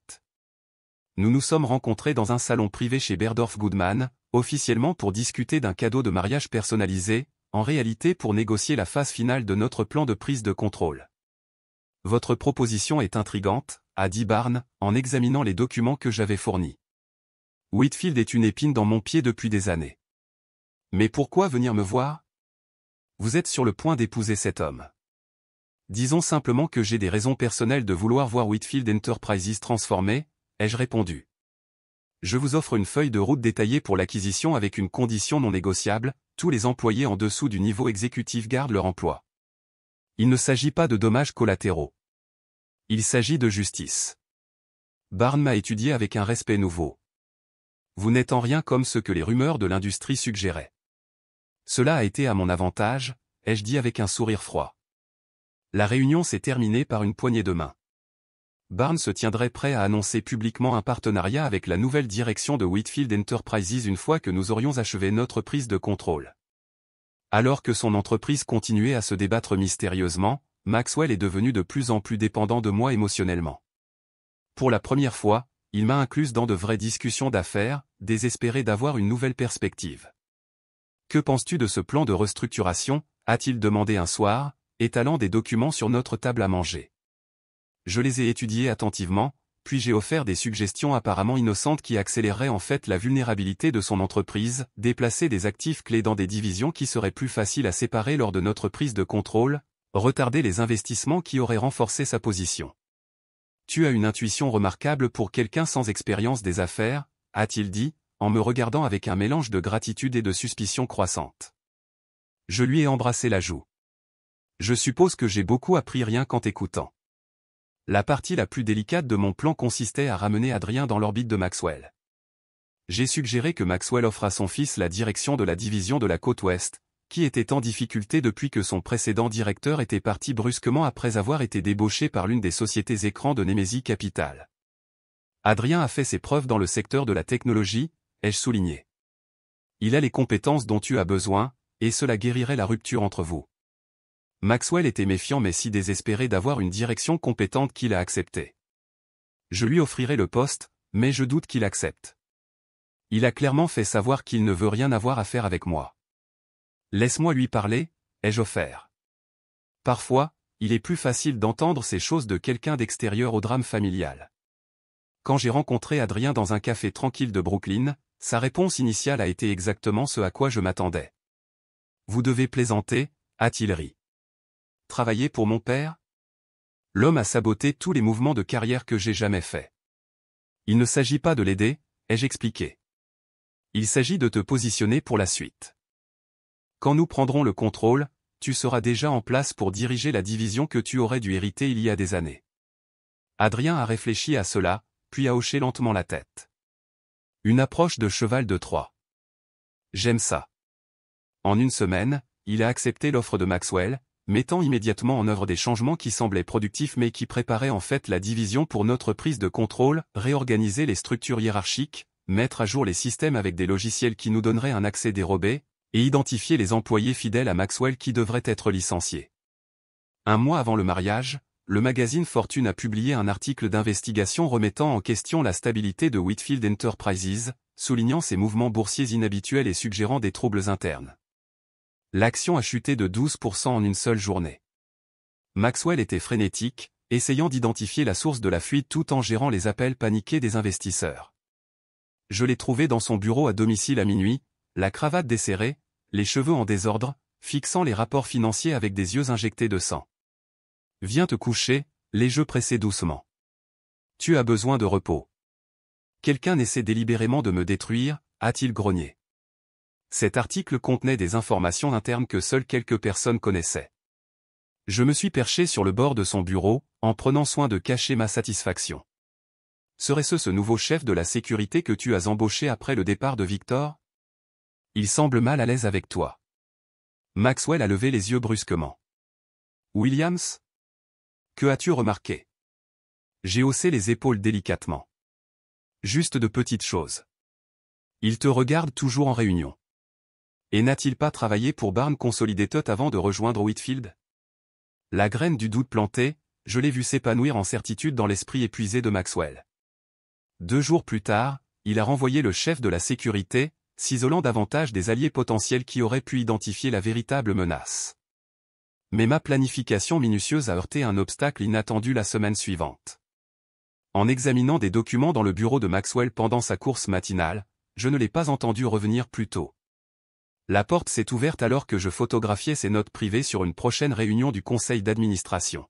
Speaker 1: Nous nous sommes rencontrés dans un salon privé chez Berdorf Goodman, officiellement pour discuter d'un cadeau de mariage personnalisé, en réalité pour négocier la phase finale de notre plan de prise de contrôle. Votre proposition est intrigante, a dit Barnes, en examinant les documents que j'avais fournis. Whitfield est une épine dans mon pied depuis des années. Mais pourquoi venir me voir? Vous êtes sur le point d'épouser cet homme. Disons simplement que j'ai des raisons personnelles de vouloir voir Whitfield Enterprises transformé, ai-je répondu. Je vous offre une feuille de route détaillée pour l'acquisition avec une condition non négociable, tous les employés en dessous du niveau exécutif gardent leur emploi. Il ne s'agit pas de dommages collatéraux. Il s'agit de justice. Barnes m'a étudié avec un respect nouveau. Vous n'êtes en rien comme ce que les rumeurs de l'industrie suggéraient. Cela a été à mon avantage, ai-je dit avec un sourire froid. La réunion s'est terminée par une poignée de main. Barnes se tiendrait prêt à annoncer publiquement un partenariat avec la nouvelle direction de Whitfield Enterprises une fois que nous aurions achevé notre prise de contrôle. Alors que son entreprise continuait à se débattre mystérieusement, Maxwell est devenu de plus en plus dépendant de moi émotionnellement. Pour la première fois, il m'a incluse dans de vraies discussions d'affaires, désespéré d'avoir une nouvelle perspective. « Que penses-tu de ce plan de restructuration » a-t-il demandé un soir, étalant des documents sur notre table à manger. Je les ai étudiés attentivement, puis j'ai offert des suggestions apparemment innocentes qui accéléreraient en fait la vulnérabilité de son entreprise, déplacer des actifs clés dans des divisions qui seraient plus faciles à séparer lors de notre prise de contrôle, retarder les investissements qui auraient renforcé sa position. « Tu as une intuition remarquable pour quelqu'un sans expérience des affaires » a-t-il dit, en me regardant avec un mélange de gratitude et de suspicion croissante. Je lui ai embrassé la joue. Je suppose que j'ai beaucoup appris rien qu'en t'écoutant. La partie la plus délicate de mon plan consistait à ramener Adrien dans l'orbite de Maxwell. J'ai suggéré que Maxwell offre à son fils la direction de la division de la côte ouest, qui était en difficulté depuis que son précédent directeur était parti brusquement après avoir été débauché par l'une des sociétés écrans de Nemesis Capital. Adrien a fait ses preuves dans le secteur de la technologie, ai-je souligné. Il a les compétences dont tu as besoin, et cela guérirait la rupture entre vous. Maxwell était méfiant mais si désespéré d'avoir une direction compétente qu'il a acceptée. Je lui offrirai le poste, mais je doute qu'il accepte. Il a clairement fait savoir qu'il ne veut rien avoir à faire avec moi. Laisse-moi lui parler, ai-je offert. Parfois, il est plus facile d'entendre ces choses de quelqu'un d'extérieur au drame familial. Quand j'ai rencontré Adrien dans un café tranquille de Brooklyn, sa réponse initiale a été exactement ce à quoi je m'attendais. Vous devez plaisanter, a-t-il ri. Travailler pour mon père? L'homme a saboté tous les mouvements de carrière que j'ai jamais faits. Il ne s'agit pas de l'aider, ai-je expliqué. Il s'agit de te positionner pour la suite. Quand nous prendrons le contrôle, tu seras déjà en place pour diriger la division que tu aurais dû hériter il y a des années. Adrien a réfléchi à cela, puis a hoché lentement la tête. Une approche de cheval de Troie. J'aime ça. En une semaine, il a accepté l'offre de Maxwell, mettant immédiatement en œuvre des changements qui semblaient productifs mais qui préparaient en fait la division pour notre prise de contrôle, réorganiser les structures hiérarchiques, mettre à jour les systèmes avec des logiciels qui nous donneraient un accès dérobé, et identifier les employés fidèles à Maxwell qui devraient être licenciés. Un mois avant le mariage, le magazine Fortune a publié un article d'investigation remettant en question la stabilité de Whitfield Enterprises, soulignant ses mouvements boursiers inhabituels et suggérant des troubles internes. L'action a chuté de 12% en une seule journée. Maxwell était frénétique, essayant d'identifier la source de la fuite tout en gérant les appels paniqués des investisseurs. Je l'ai trouvé dans son bureau à domicile à minuit, la cravate desserrée, les cheveux en désordre, fixant les rapports financiers avec des yeux injectés de sang. « Viens te coucher », les yeux pressés doucement. « Tu as besoin de repos. »« Quelqu'un essaie délibérément de me détruire », a-t-il grogné. Cet article contenait des informations internes que seules quelques personnes connaissaient. Je me suis perché sur le bord de son bureau, en prenant soin de cacher ma satisfaction. Serait-ce ce nouveau chef de la sécurité que tu as embauché après le départ de Victor? Il semble mal à l'aise avec toi. Maxwell a levé les yeux brusquement. Williams? Que as-tu remarqué? J'ai haussé les épaules délicatement. Juste de petites choses. Il te regarde toujours en réunion. Et n'a-t-il pas travaillé pour Barnes Consolidated avant de rejoindre Whitfield? La graine du doute plantée, je l'ai vu s'épanouir en certitude dans l'esprit épuisé de Maxwell. 2 jours plus tard, il a renvoyé le chef de la sécurité, s'isolant davantage des alliés potentiels qui auraient pu identifier la véritable menace. Mais ma planification minutieuse a heurté un obstacle inattendu la semaine suivante. En examinant des documents dans le bureau de Maxwell pendant sa course matinale, je ne l'ai pas entendu revenir plus tôt. La porte s'est ouverte alors que je photographiais ses notes privées sur une prochaine réunion du conseil d'administration.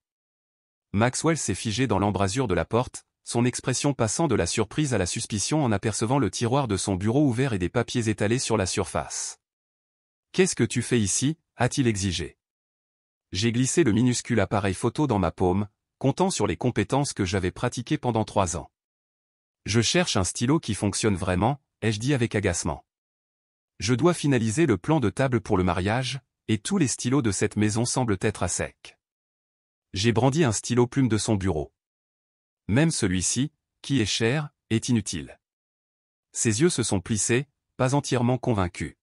Speaker 1: Maxwell s'est figé dans l'embrasure de la porte, son expression passant de la surprise à la suspicion en apercevant le tiroir de son bureau ouvert et des papiers étalés sur la surface. « Qu'est-ce que tu fais ici » a-t-il exigé. J'ai glissé le minuscule appareil photo dans ma paume, comptant sur les compétences que j'avais pratiquées pendant 3 ans. Je cherche un stylo qui fonctionne vraiment, ai-je dit avec agacement. Je dois finaliser le plan de table pour le mariage, et tous les stylos de cette maison semblent être à sec. J'ai brandi un stylo plume de son bureau. Même celui-ci, qui est cher, est inutile. Ses yeux se sont plissés, pas entièrement convaincus.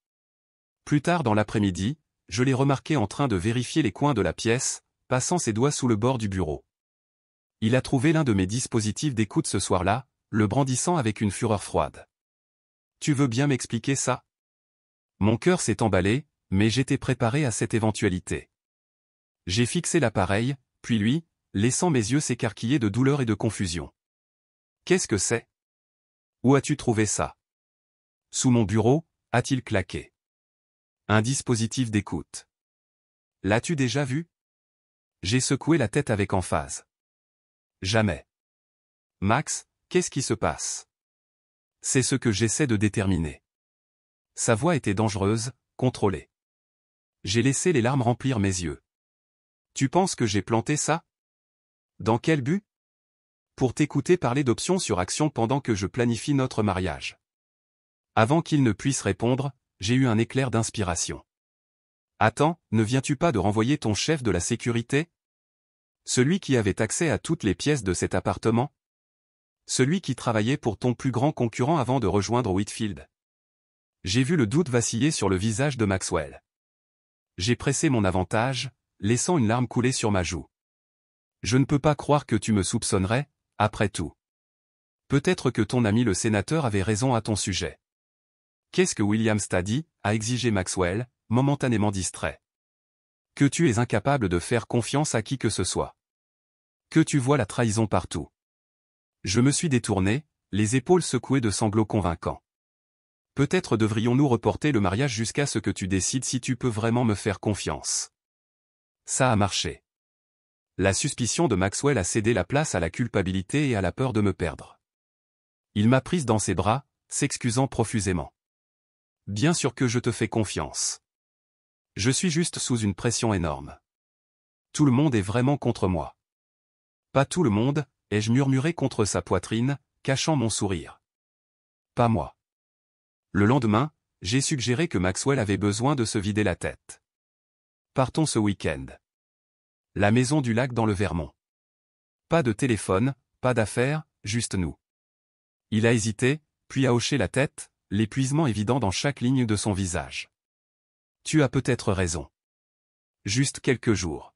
Speaker 1: Plus tard dans l'après-midi, je l'ai remarqué en train de vérifier les coins de la pièce, passant ses doigts sous le bord du bureau. Il a trouvé l'un de mes dispositifs d'écoute ce soir-là, le brandissant avec une fureur froide. Tu veux bien m'expliquer ça? Mon cœur s'est emballé, mais j'étais préparé à cette éventualité. J'ai fixé l'appareil, puis lui, laissant mes yeux s'écarquiller de douleur et de confusion. Qu'est-ce que c'est? Où as-tu trouvé ça? Sous mon bureau, a-t-il claqué. Un dispositif d'écoute. L'as-tu déjà vu? J'ai secoué la tête avec emphase. Jamais. Max, qu'est-ce qui se passe? C'est ce que j'essaie de déterminer. Sa voix était dangereuse, contrôlée. J'ai laissé les larmes remplir mes yeux. Tu penses que j'ai planté ça? Dans quel but? Pour t'écouter parler d'options sur action pendant que je planifie notre mariage. Avant qu'il ne puisse répondre, j'ai eu un éclair d'inspiration. Attends, ne viens-tu pas de renvoyer ton chef de la sécurité? Celui qui avait accès à toutes les pièces de cet appartement? Celui qui travaillait pour ton plus grand concurrent avant de rejoindre Whitfield? J'ai vu le doute vaciller sur le visage de Maxwell. J'ai pressé mon avantage, laissant une larme couler sur ma joue. Je ne peux pas croire que tu me soupçonnerais, après tout. Peut-être que ton ami le sénateur avait raison à ton sujet. Qu'est-ce que Williams t'a dit, a exigé Maxwell, momentanément distrait. Que tu es incapable de faire confiance à qui que ce soit. Que tu vois la trahison partout. Je me suis détourné, les épaules secouées de sanglots convaincants. Peut-être devrions-nous reporter le mariage jusqu'à ce que tu décides si tu peux vraiment me faire confiance. Ça a marché. La suspicion de Maxwell a cédé la place à la culpabilité et à la peur de me perdre. Il m'a prise dans ses bras, s'excusant profusément. Bien sûr que je te fais confiance. Je suis juste sous une pression énorme. Tout le monde est vraiment contre moi. Pas tout le monde, ai-je murmuré contre sa poitrine, cachant mon sourire. Pas moi. Le lendemain, j'ai suggéré que Maxwell avait besoin de se vider la tête. Partons ce week-end. La maison du lac dans le Vermont. Pas de téléphone, pas d'affaires, juste nous. Il a hésité, puis a hoché la tête, l'épuisement évident dans chaque ligne de son visage. Tu as peut-être raison. Juste quelques jours.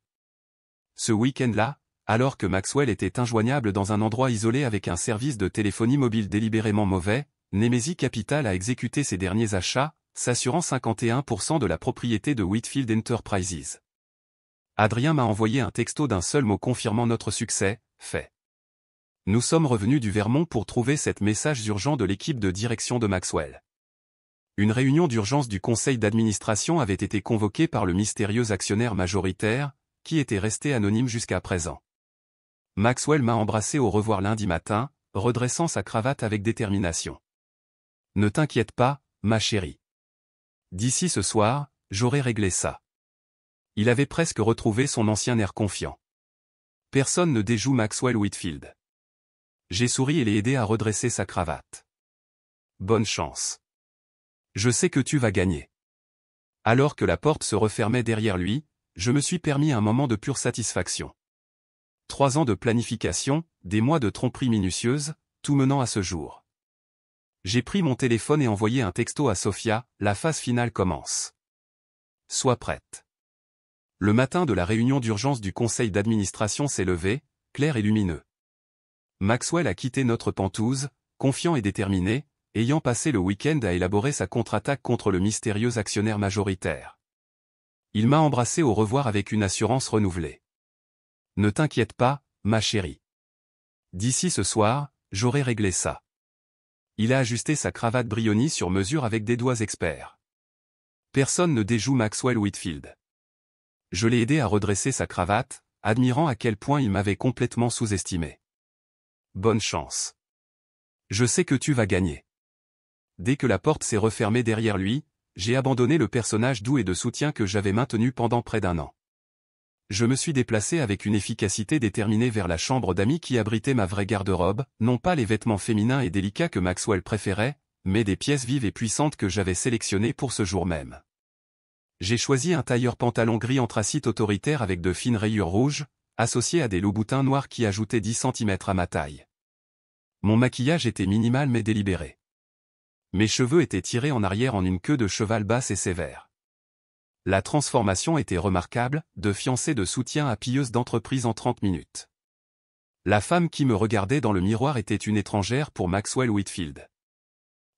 Speaker 1: Ce week-end-là, alors que Maxwell était injoignable dans un endroit isolé avec un service de téléphonie mobile délibérément mauvais, Nemesis Capital a exécuté ses derniers achats, s'assurant 51% de la propriété de Whitfield Enterprises. Adrien m'a envoyé un texto d'un seul mot confirmant notre succès, fait. Nous sommes revenus du Vermont pour trouver cette message urgent de l'équipe de direction de Maxwell. Une réunion d'urgence du conseil d'administration avait été convoquée par le mystérieux actionnaire majoritaire, qui était resté anonyme jusqu'à présent. Maxwell m'a embrassé au revoir lundi matin, redressant sa cravate avec détermination. Ne t'inquiète pas, ma chérie. D'ici ce soir, j'aurai réglé ça. Il avait presque retrouvé son ancien air confiant. Personne ne déjoue Maxwell Whitfield. J'ai souri et l'ai aidé à redresser sa cravate. Bonne chance. Je sais que tu vas gagner. Alors que la porte se refermait derrière lui, je me suis permis un moment de pure satisfaction. 3 ans de planification, des mois de tromperie minutieuse, tout menant à ce jour. J'ai pris mon téléphone et envoyé un texto à Sophia, la phase finale commence. Sois prête. Le matin de la réunion d'urgence du conseil d'administration s'est levé, clair et lumineux. Maxwell a quitté notre pentouse, confiant et déterminé, ayant passé le week-end à élaborer sa contre-attaque contre le mystérieux actionnaire majoritaire. Il m'a embrassé au revoir avec une assurance renouvelée. Ne t'inquiète pas, ma chérie. D'ici ce soir, j'aurai réglé ça. Il a ajusté sa cravate Brioni sur mesure avec des doigts experts. Personne ne déjoue Maxwell Whitfield. Je l'ai aidé à redresser sa cravate, admirant à quel point il m'avait complètement sous-estimé. Bonne chance. Je sais que tu vas gagner. Dès que la porte s'est refermée derrière lui, j'ai abandonné le personnage doux et de soutien que j'avais maintenu pendant près d'1 an. Je me suis déplacé avec une efficacité déterminée vers la chambre d'amis qui abritait ma vraie garde-robe, non pas les vêtements féminins et délicats que Maxwell préférait, mais des pièces vives et puissantes que j'avais sélectionnées pour ce jour même. J'ai choisi un tailleur pantalon gris anthracite autoritaire avec de fines rayures rouges, associé à des loups-boutins noirs qui ajoutaient 10 centimètres à ma taille. Mon maquillage était minimal mais délibéré. Mes cheveux étaient tirés en arrière en une queue de cheval basse et sévère. La transformation était remarquable, de fiancée de soutien à pilleuse d'entreprise en 30 minutes. La femme qui me regardait dans le miroir était une étrangère pour Maxwell Whitfield.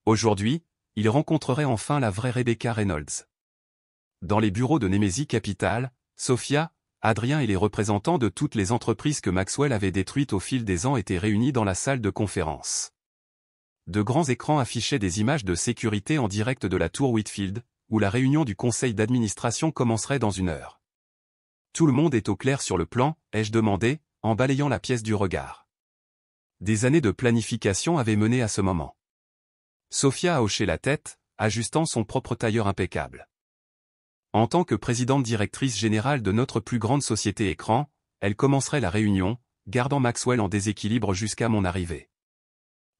Speaker 1: Aujourd'hui, il rencontrerait enfin la vraie Rebecca Reynolds. Dans les bureaux de Nemesis Capital, Sophia, Adrien et les représentants de toutes les entreprises que Maxwell avait détruites au fil des ans étaient réunis dans la salle de conférence. De grands écrans affichaient des images de sécurité en direct de la tour Whitfield, où la réunion du conseil d'administration commencerait dans 1 heure. Tout le monde est au clair sur le plan, ai-je demandé, en balayant la pièce du regard. Des années de planification avaient mené à ce moment. Sophia a hoché la tête, ajustant son propre tailleur impeccable. En tant que présidente directrice générale de notre plus grande société écran, elle commencerait la réunion, gardant Maxwell en déséquilibre jusqu'à mon arrivée.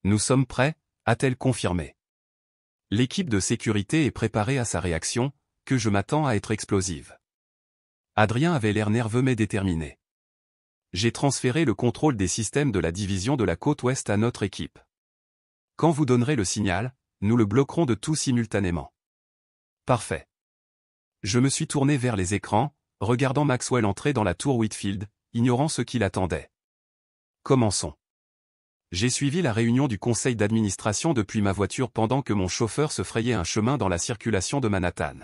Speaker 1: Nous sommes prêts, a-t-elle confirmé. L'équipe de sécurité est préparée à sa réaction, que je m'attends à être explosive. Adrien avait l'air nerveux mais déterminé. J'ai transféré le contrôle des systèmes de la division de la côte ouest à notre équipe. Quand vous donnerez le signal, nous le bloquerons de tout simultanément. Parfait. Je me suis tourné vers les écrans, regardant Maxwell entrer dans la tour Whitfield, ignorant ce qui l'attendait. Commençons. J'ai suivi la réunion du conseil d'administration depuis ma voiture pendant que mon chauffeur se frayait un chemin dans la circulation de Manhattan.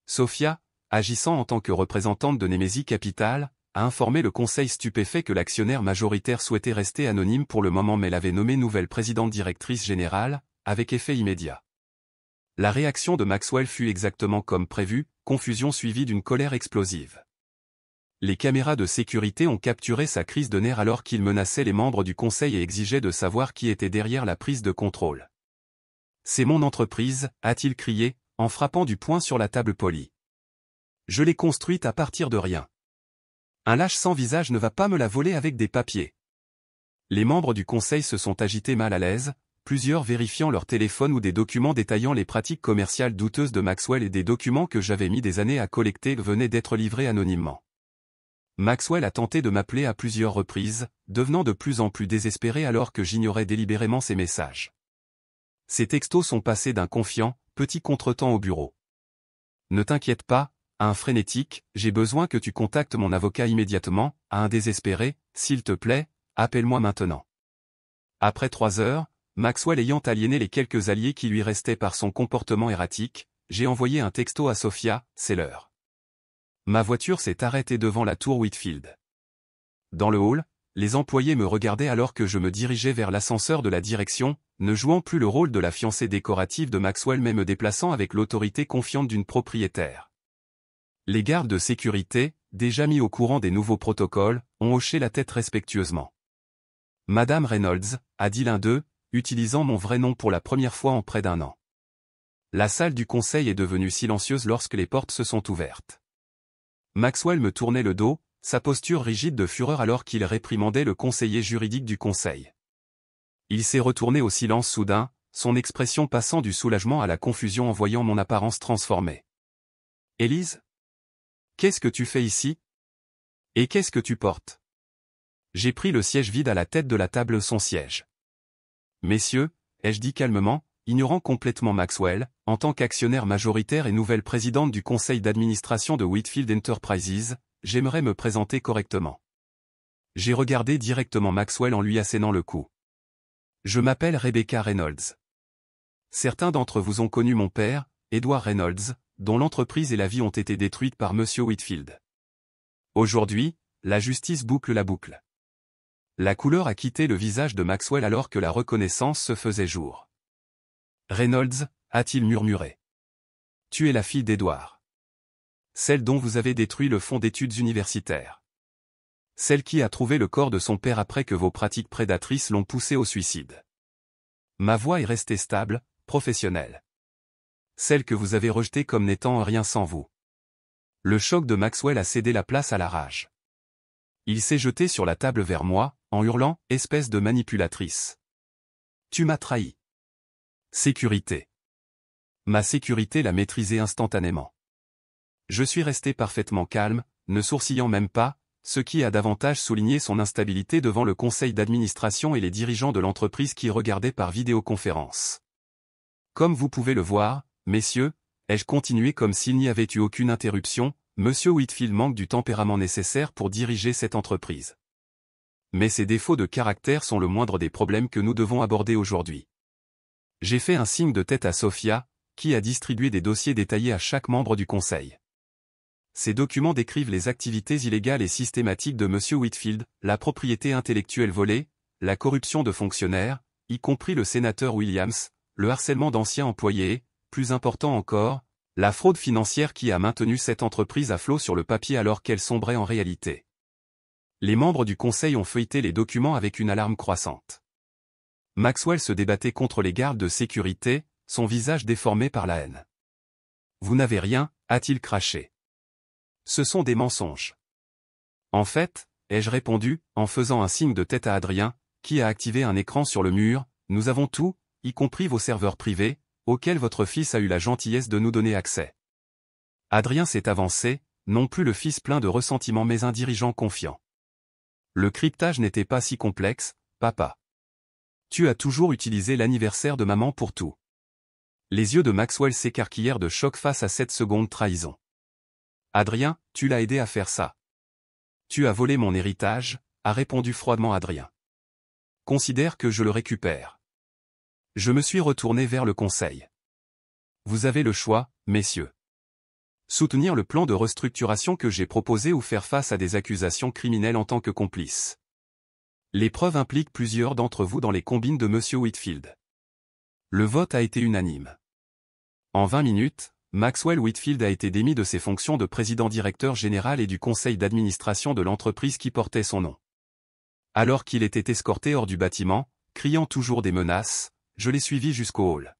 Speaker 1: Sophia, agissant en tant que représentante de Nemesis Capital, a informé le conseil stupéfait que l'actionnaire majoritaire souhaitait rester anonyme pour le moment mais l'avait nommée nouvelle présidente directrice générale, avec effet immédiat. La réaction de Maxwell fut exactement comme prévu, confusion suivie d'une colère explosive. Les caméras de sécurité ont capturé sa crise de nerfs alors qu'il menaçait les membres du conseil et exigeait de savoir qui était derrière la prise de contrôle. « C'est mon entreprise », a-t-il crié, en frappant du poing sur la table polie. « Je l'ai construite à partir de rien. Un lâche sans visage ne va pas me la voler avec des papiers. » Les membres du conseil se sont agités mal à l'aise, plusieurs vérifiant leur téléphone ou des documents détaillant les pratiques commerciales douteuses de Maxwell et des documents que j'avais mis des années à collecter venaient d'être livrés anonymement. Maxwell a tenté de m'appeler à plusieurs reprises, devenant de plus en plus désespéré alors que j'ignorais délibérément ses messages. Ces textos sont passés d'un confiant, petit contretemps au bureau. « Ne t'inquiète pas », à un frénétique, « j'ai besoin que tu contactes mon avocat immédiatement », à un désespéré, « s'il te plaît, appelle-moi maintenant ». Après 3 heures, Maxwell ayant aliéné les quelques alliés qui lui restaient par son comportement erratique, j'ai envoyé un texto à Sophia, « c'est l'heure ». Ma voiture s'est arrêtée devant la tour Whitfield. Dans le hall, les employés me regardaient alors que je me dirigeais vers l'ascenseur de la direction, ne jouant plus le rôle de la fiancée décorative de Maxwell mais me déplaçant avec l'autorité confiante d'une propriétaire. Les gardes de sécurité, déjà mis au courant des nouveaux protocoles, ont hoché la tête respectueusement. « Madame Reynolds », a dit l'un d'eux, utilisant mon vrai nom pour la première fois en près d'1 an. La salle du conseil est devenue silencieuse lorsque les portes se sont ouvertes. Maxwell me tournait le dos, sa posture rigide de fureur alors qu'il réprimandait le conseiller juridique du conseil. Il s'est retourné au silence soudain, son expression passant du soulagement à la confusion en voyant mon apparence transformée. « Élise ? Qu'est-ce que tu fais ici ? Et qu'est-ce que tu portes ?» J'ai pris le siège vide à la tête de la table son siège. « Messieurs, » ai-je dit calmement, ignorant complètement Maxwell, en tant qu'actionnaire majoritaire et nouvelle présidente du conseil d'administration de Whitfield Enterprises, j'aimerais me présenter correctement. J'ai regardé directement Maxwell en lui assénant le cou. Je m'appelle Rebecca Reynolds. Certains d'entre vous ont connu mon père, Edward Reynolds, dont l'entreprise et la vie ont été détruites par Monsieur Whitfield. Aujourd'hui, la justice boucle la boucle. La couleur a quitté le visage de Maxwell alors que la reconnaissance se faisait jour. Reynolds, a-t-il murmuré. Tu es la fille d'Edward. Celle dont vous avez détruit le fonds d'études universitaires. Celle qui a trouvé le corps de son père après que vos pratiques prédatrices l'ont poussé au suicide. Ma voix est restée stable, professionnelle. Celle que vous avez rejetée comme n'étant rien sans vous. Le choc de Maxwell a cédé la place à la rage. Il s'est jeté sur la table vers moi, en hurlant, espèce de manipulatrice. Tu m'as trahi. Sécurité. Ma sécurité l'a maîtrisé instantanément. Je suis resté parfaitement calme, ne sourcillant même pas, ce qui a davantage souligné son instabilité devant le conseil d'administration et les dirigeants de l'entreprise qui regardaient par vidéoconférence. Comme vous pouvez le voir, messieurs, ai-je continué comme s'il n'y avait eu aucune interruption, Monsieur Whitfield manque du tempérament nécessaire pour diriger cette entreprise. Mais ses défauts de caractère sont le moindre des problèmes que nous devons aborder aujourd'hui. J'ai fait un signe de tête à Sophia, qui a distribué des dossiers détaillés à chaque membre du conseil. Ces documents décrivent les activités illégales et systématiques de Monsieur Whitfield, la propriété intellectuelle volée, la corruption de fonctionnaires, y compris le sénateur Williams, le harcèlement d'anciens employés et, plus important encore, la fraude financière qui a maintenu cette entreprise à flot sur le papier alors qu'elle sombrait en réalité. Les membres du conseil ont feuilleté les documents avec une alarme croissante. Maxwell se débattait contre les gardes de sécurité, son visage déformé par la haine. « Vous n'avez rien » a-t-il craché. « Ce sont des mensonges. » « En fait, ai-je répondu, en faisant un signe de tête à Adrien, qui a activé un écran sur le mur, nous avons tout, y compris vos serveurs privés, auxquels votre fils a eu la gentillesse de nous donner accès. » Adrien s'est avancé, non plus le fils plein de ressentiment mais un dirigeant confiant. « Le cryptage n'était pas si complexe, papa. Tu as toujours utilisé l'anniversaire de maman pour tout. » Les yeux de Maxwell s'écarquillèrent de choc face à cette seconde trahison. « Adrien, tu l'as aidé à faire ça. Tu as volé mon héritage, » a répondu froidement Adrien. « Considère que je le récupère. » Je me suis retourné vers le conseil. Vous avez le choix, messieurs. Soutenir le plan de restructuration que j'ai proposé ou faire face à des accusations criminelles en tant que complice. Les preuves impliquent plusieurs d'entre vous dans les combines de Monsieur Whitfield. Le vote a été unanime. En 20 minutes, Maxwell Whitfield a été démis de ses fonctions de président-directeur général et du conseil d'administration de l'entreprise qui portait son nom. Alors qu'il était escorté hors du bâtiment, criant toujours des menaces, je l'ai suivi jusqu'au hall.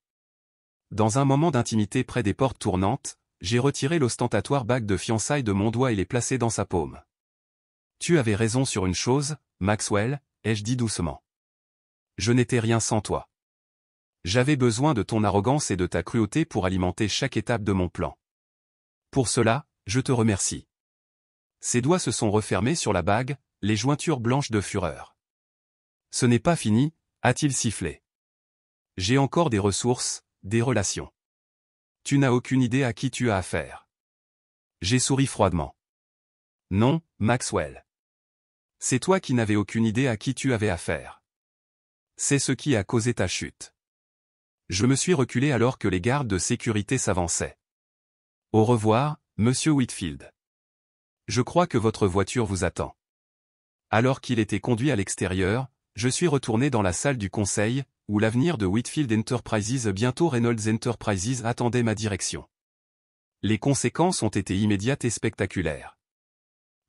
Speaker 1: Dans un moment d'intimité près des portes tournantes, j'ai retiré l'ostentatoire bague de fiançailles de mon doigt et l'ai placé dans sa paume. « Tu avais raison sur une chose, Maxwell, » ai-je dit doucement. « Je n'étais rien sans toi. J'avais besoin de ton arrogance et de ta cruauté pour alimenter chaque étape de mon plan. Pour cela, je te remercie. » Ses doigts se sont refermés sur la bague, les jointures blanches de fureur. « Ce n'est pas fini, » a-t-il sifflé. « J'ai encore des ressources, des relations. Tu n'as aucune idée à qui tu as affaire. » J'ai souri froidement. « Non, Maxwell. C'est toi qui n'avais aucune idée à qui tu avais affaire. C'est ce qui a causé ta chute. » Je me suis reculé alors que les gardes de sécurité s'avançaient. « Au revoir, Monsieur Whitfield. Je crois que votre voiture vous attend. » Alors qu'il était conduit à l'extérieur, je suis retourné dans la salle du conseil, où l'avenir de Whitfield Enterprises, bientôt Reynolds Enterprises, attendait ma direction. Les conséquences ont été immédiates et spectaculaires.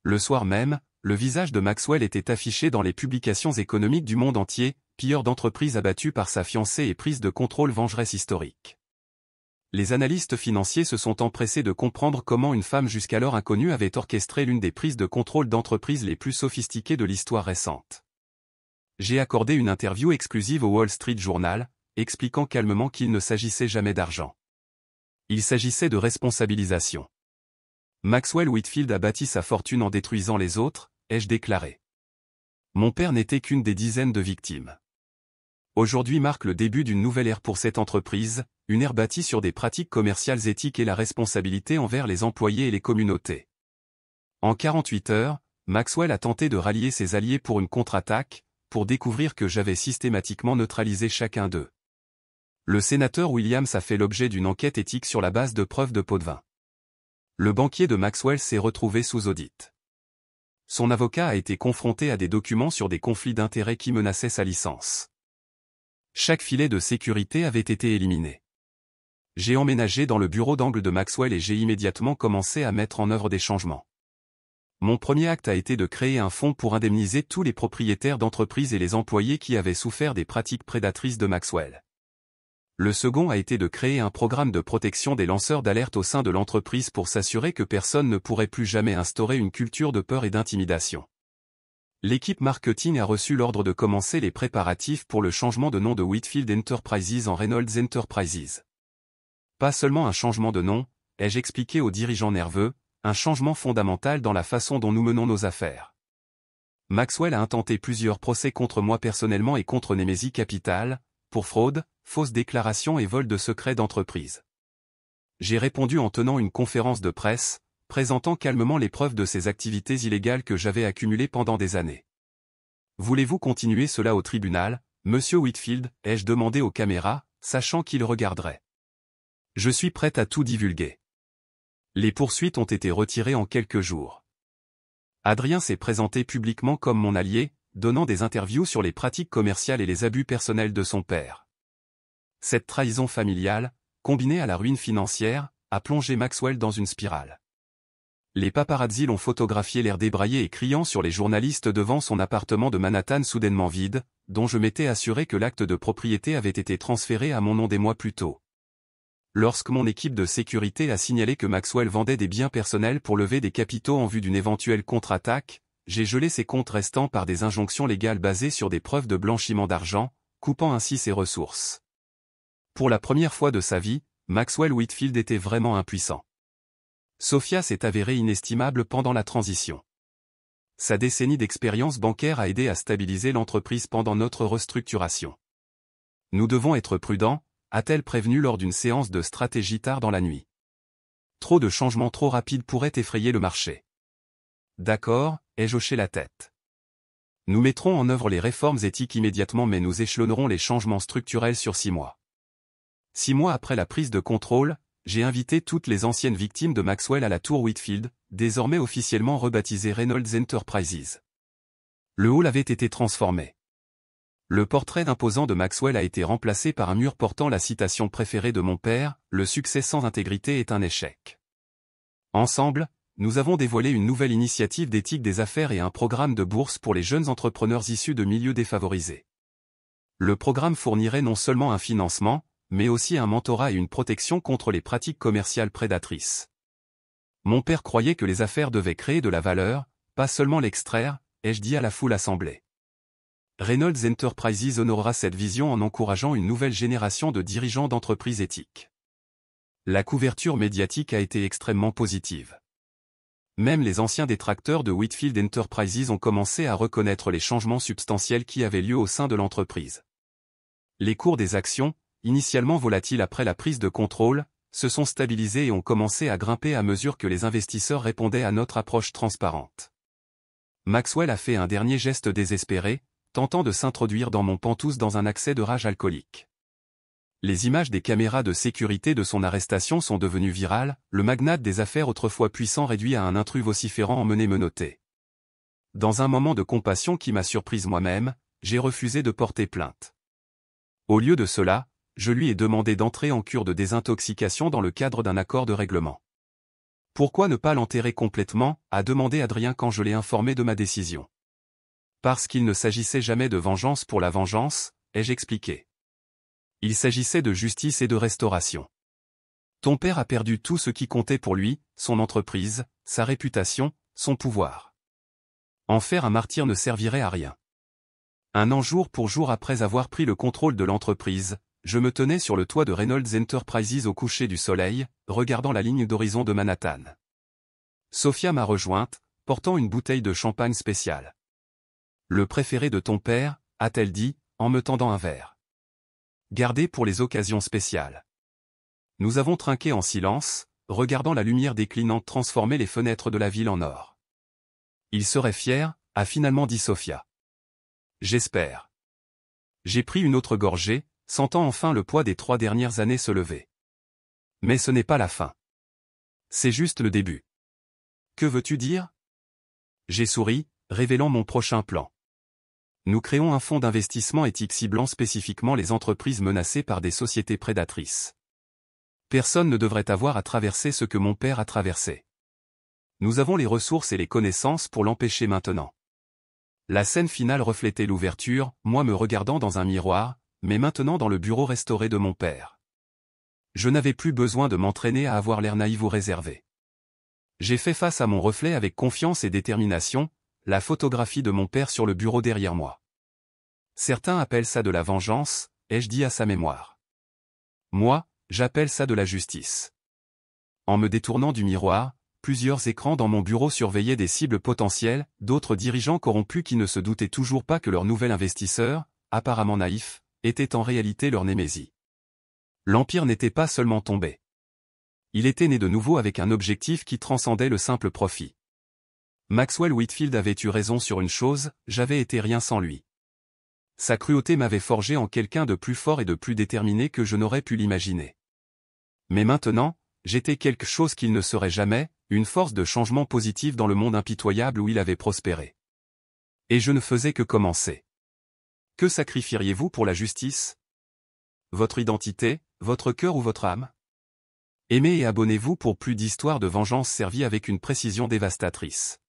Speaker 1: Le soir même, le visage de Maxwell était affiché dans les publications économiques du monde entier, pilleur d'entreprise abattu par sa fiancée et prise de contrôle vengeresse historique. Les analystes financiers se sont empressés de comprendre comment une femme jusqu'alors inconnue avait orchestré l'une des prises de contrôle d'entreprise les plus sophistiquées de l'histoire récente. J'ai accordé une interview exclusive au Wall Street Journal, expliquant calmement qu'il ne s'agissait jamais d'argent. Il s'agissait de responsabilisation. Maxwell Whitfield a bâti sa fortune en détruisant les autres, ai-je déclaré. Mon père n'était qu'une des dizaines de victimes. Aujourd'hui marque le début d'une nouvelle ère pour cette entreprise, une ère bâtie sur des pratiques commerciales éthiques et la responsabilité envers les employés et les communautés. En 48 heures, Maxwell a tenté de rallier ses alliés pour une contre-attaque, pour découvrir que j'avais systématiquement neutralisé chacun d'eux. Le sénateur Williams a fait l'objet d'une enquête éthique sur la base de preuves de pot de vin. Le banquier de Maxwell s'est retrouvé sous audit. Son avocat a été confronté à des documents sur des conflits d'intérêts qui menaçaient sa licence. Chaque filet de sécurité avait été éliminé. J'ai emménagé dans le bureau d'angle de Maxwell et j'ai immédiatement commencé à mettre en œuvre des changements. Mon premier acte a été de créer un fonds pour indemniser tous les propriétaires d'entreprises et les employés qui avaient souffert des pratiques prédatrices de Maxwell. Le second a été de créer un programme de protection des lanceurs d'alerte au sein de l'entreprise pour s'assurer que personne ne pourrait plus jamais instaurer une culture de peur et d'intimidation. L'équipe marketing a reçu l'ordre de commencer les préparatifs pour le changement de nom de Whitfield Enterprises en Reynolds Enterprises. Pas seulement un changement de nom, ai-je expliqué aux dirigeants nerveux, un changement fondamental dans la façon dont nous menons nos affaires. Maxwell a intenté plusieurs procès contre moi personnellement et contre Nemesis Capital, pour fraude, fausses déclarations et vol de secrets d'entreprise. J'ai répondu en tenant une conférence de presse, présentant calmement les preuves de ces activités illégales que j'avais accumulées pendant des années. Voulez-vous continuer cela au tribunal, Monsieur Whitfield, ai-je demandé aux caméras, sachant qu'il regarderait. Je suis prête à tout divulguer. Les poursuites ont été retirées en quelques jours. Adrien s'est présenté publiquement comme mon allié, donnant des interviews sur les pratiques commerciales et les abus personnels de son père. Cette trahison familiale, combinée à la ruine financière, a plongé Maxwell dans une spirale. Les paparazzi l'ont photographié l'air débraillé et criant sur les journalistes devant son appartement de Manhattan soudainement vide, dont je m'étais assuré que l'acte de propriété avait été transféré à mon nom des mois plus tôt. Lorsque mon équipe de sécurité a signalé que Maxwell vendait des biens personnels pour lever des capitaux en vue d'une éventuelle contre-attaque, j'ai gelé ses comptes restants par des injonctions légales basées sur des preuves de blanchiment d'argent, coupant ainsi ses ressources. Pour la première fois de sa vie, Maxwell Whitfield était vraiment impuissant. Sophia s'est avérée inestimable pendant la transition. Sa décennie d'expérience bancaire a aidé à stabiliser l'entreprise pendant notre restructuration. Nous devons être prudents, a-t-elle prévenu lors d'une séance de stratégie tard dans la nuit. Trop de changements trop rapides pourraient effrayer le marché. D'accord, ai-je hoché la tête. Nous mettrons en œuvre les réformes éthiques immédiatement mais nous échelonnerons les changements structurels sur 6 mois. 6 mois après la prise de contrôle, j'ai invité toutes les anciennes victimes de Maxwell à la tour Whitfield, désormais officiellement rebaptisée Reynolds Enterprises. Le hall avait été transformé. Le portrait imposant de Maxwell a été remplacé par un mur portant la citation préférée de mon père, « Le succès sans intégrité est un échec ». Ensemble, nous avons dévoilé une nouvelle initiative d'éthique des affaires et un programme de bourse pour les jeunes entrepreneurs issus de milieux défavorisés. Le programme fournirait non seulement un financement, mais aussi un mentorat et une protection contre les pratiques commerciales prédatrices. Mon père croyait que les affaires devaient créer de la valeur, pas seulement l'extraire, ai-je dit à la foule assemblée. Reynolds Enterprises honorera cette vision en encourageant une nouvelle génération de dirigeants d'entreprises éthiques. La couverture médiatique a été extrêmement positive. Même les anciens détracteurs de Whitfield Enterprises ont commencé à reconnaître les changements substantiels qui avaient lieu au sein de l'entreprise. Les cours des actions, initialement volatiles après la prise de contrôle, se sont stabilisés et ont commencé à grimper à mesure que les investisseurs répondaient à notre approche transparente. Maxwell a fait un dernier geste désespéré, tentant de s'introduire dans mon pantouse dans un accès de rage alcoolique. Les images des caméras de sécurité de son arrestation sont devenues virales, le magnate des affaires autrefois puissant réduit à un intrus vociférant emmené menotté. Dans un moment de compassion qui m'a surprise moi-même, j'ai refusé de porter plainte. Au lieu de cela, je lui ai demandé d'entrer en cure de désintoxication dans le cadre d'un accord de règlement. Pourquoi ne pas l'enterrer complètement, a demandé Adrien quand je l'ai informé de ma décision. Parce qu'il ne s'agissait jamais de vengeance pour la vengeance, ai-je expliqué. Il s'agissait de justice et de restauration. Ton père a perdu tout ce qui comptait pour lui, son entreprise, sa réputation, son pouvoir. En faire un martyr ne servirait à rien. Un an jour pour jour après avoir pris le contrôle de l'entreprise, je me tenais sur le toit de Reynolds Enterprises au coucher du soleil, regardant la ligne d'horizon de Manhattan. Sophia m'a rejointe, portant une bouteille de champagne spéciale. Le préféré de ton père, a-t-elle dit, en me tendant un verre. Gardé pour les occasions spéciales. Nous avons trinqué en silence, regardant la lumière déclinante transformer les fenêtres de la ville en or. Il serait fier, a finalement dit Sophia. J'espère. J'ai pris une autre gorgée, sentant enfin le poids des 3 dernières années se lever. Mais ce n'est pas la fin. C'est juste le début. Que veux-tu dire? J'ai souri, révélant mon prochain plan. Nous créons un fonds d'investissement éthique ciblant spécifiquement les entreprises menacées par des sociétés prédatrices. Personne ne devrait avoir à traverser ce que mon père a traversé. Nous avons les ressources et les connaissances pour l'empêcher maintenant. La scène finale reflétait l'ouverture, moi me regardant dans un miroir, mais maintenant dans le bureau restauré de mon père. Je n'avais plus besoin de m'entraîner à avoir l'air naïf ou réservé. J'ai fait face à mon reflet avec confiance et détermination, la photographie de mon père sur le bureau derrière moi. Certains appellent ça de la vengeance, ai-je dit à sa mémoire. Moi, j'appelle ça de la justice. En me détournant du miroir, plusieurs écrans dans mon bureau surveillaient des cibles potentielles, d'autres dirigeants corrompus qui ne se doutaient toujours pas que leur nouvel investisseur, apparemment naïf, était en réalité leur némésie. L'Empire n'était pas seulement tombé. Il était né de nouveau avec un objectif qui transcendait le simple profit. Maxwell Whitfield avait eu raison sur une chose, j'avais été rien sans lui. Sa cruauté m'avait forgé en quelqu'un de plus fort et de plus déterminé que je n'aurais pu l'imaginer. Mais maintenant, j'étais quelque chose qu'il ne serait jamais, une force de changement positif dans le monde impitoyable où il avait prospéré. Et je ne faisais que commencer. Que sacrifieriez-vous pour la justice? Votre identité, votre cœur ou votre âme? Aimez et abonnez-vous pour plus d'histoires de vengeance servies avec une précision dévastatrice.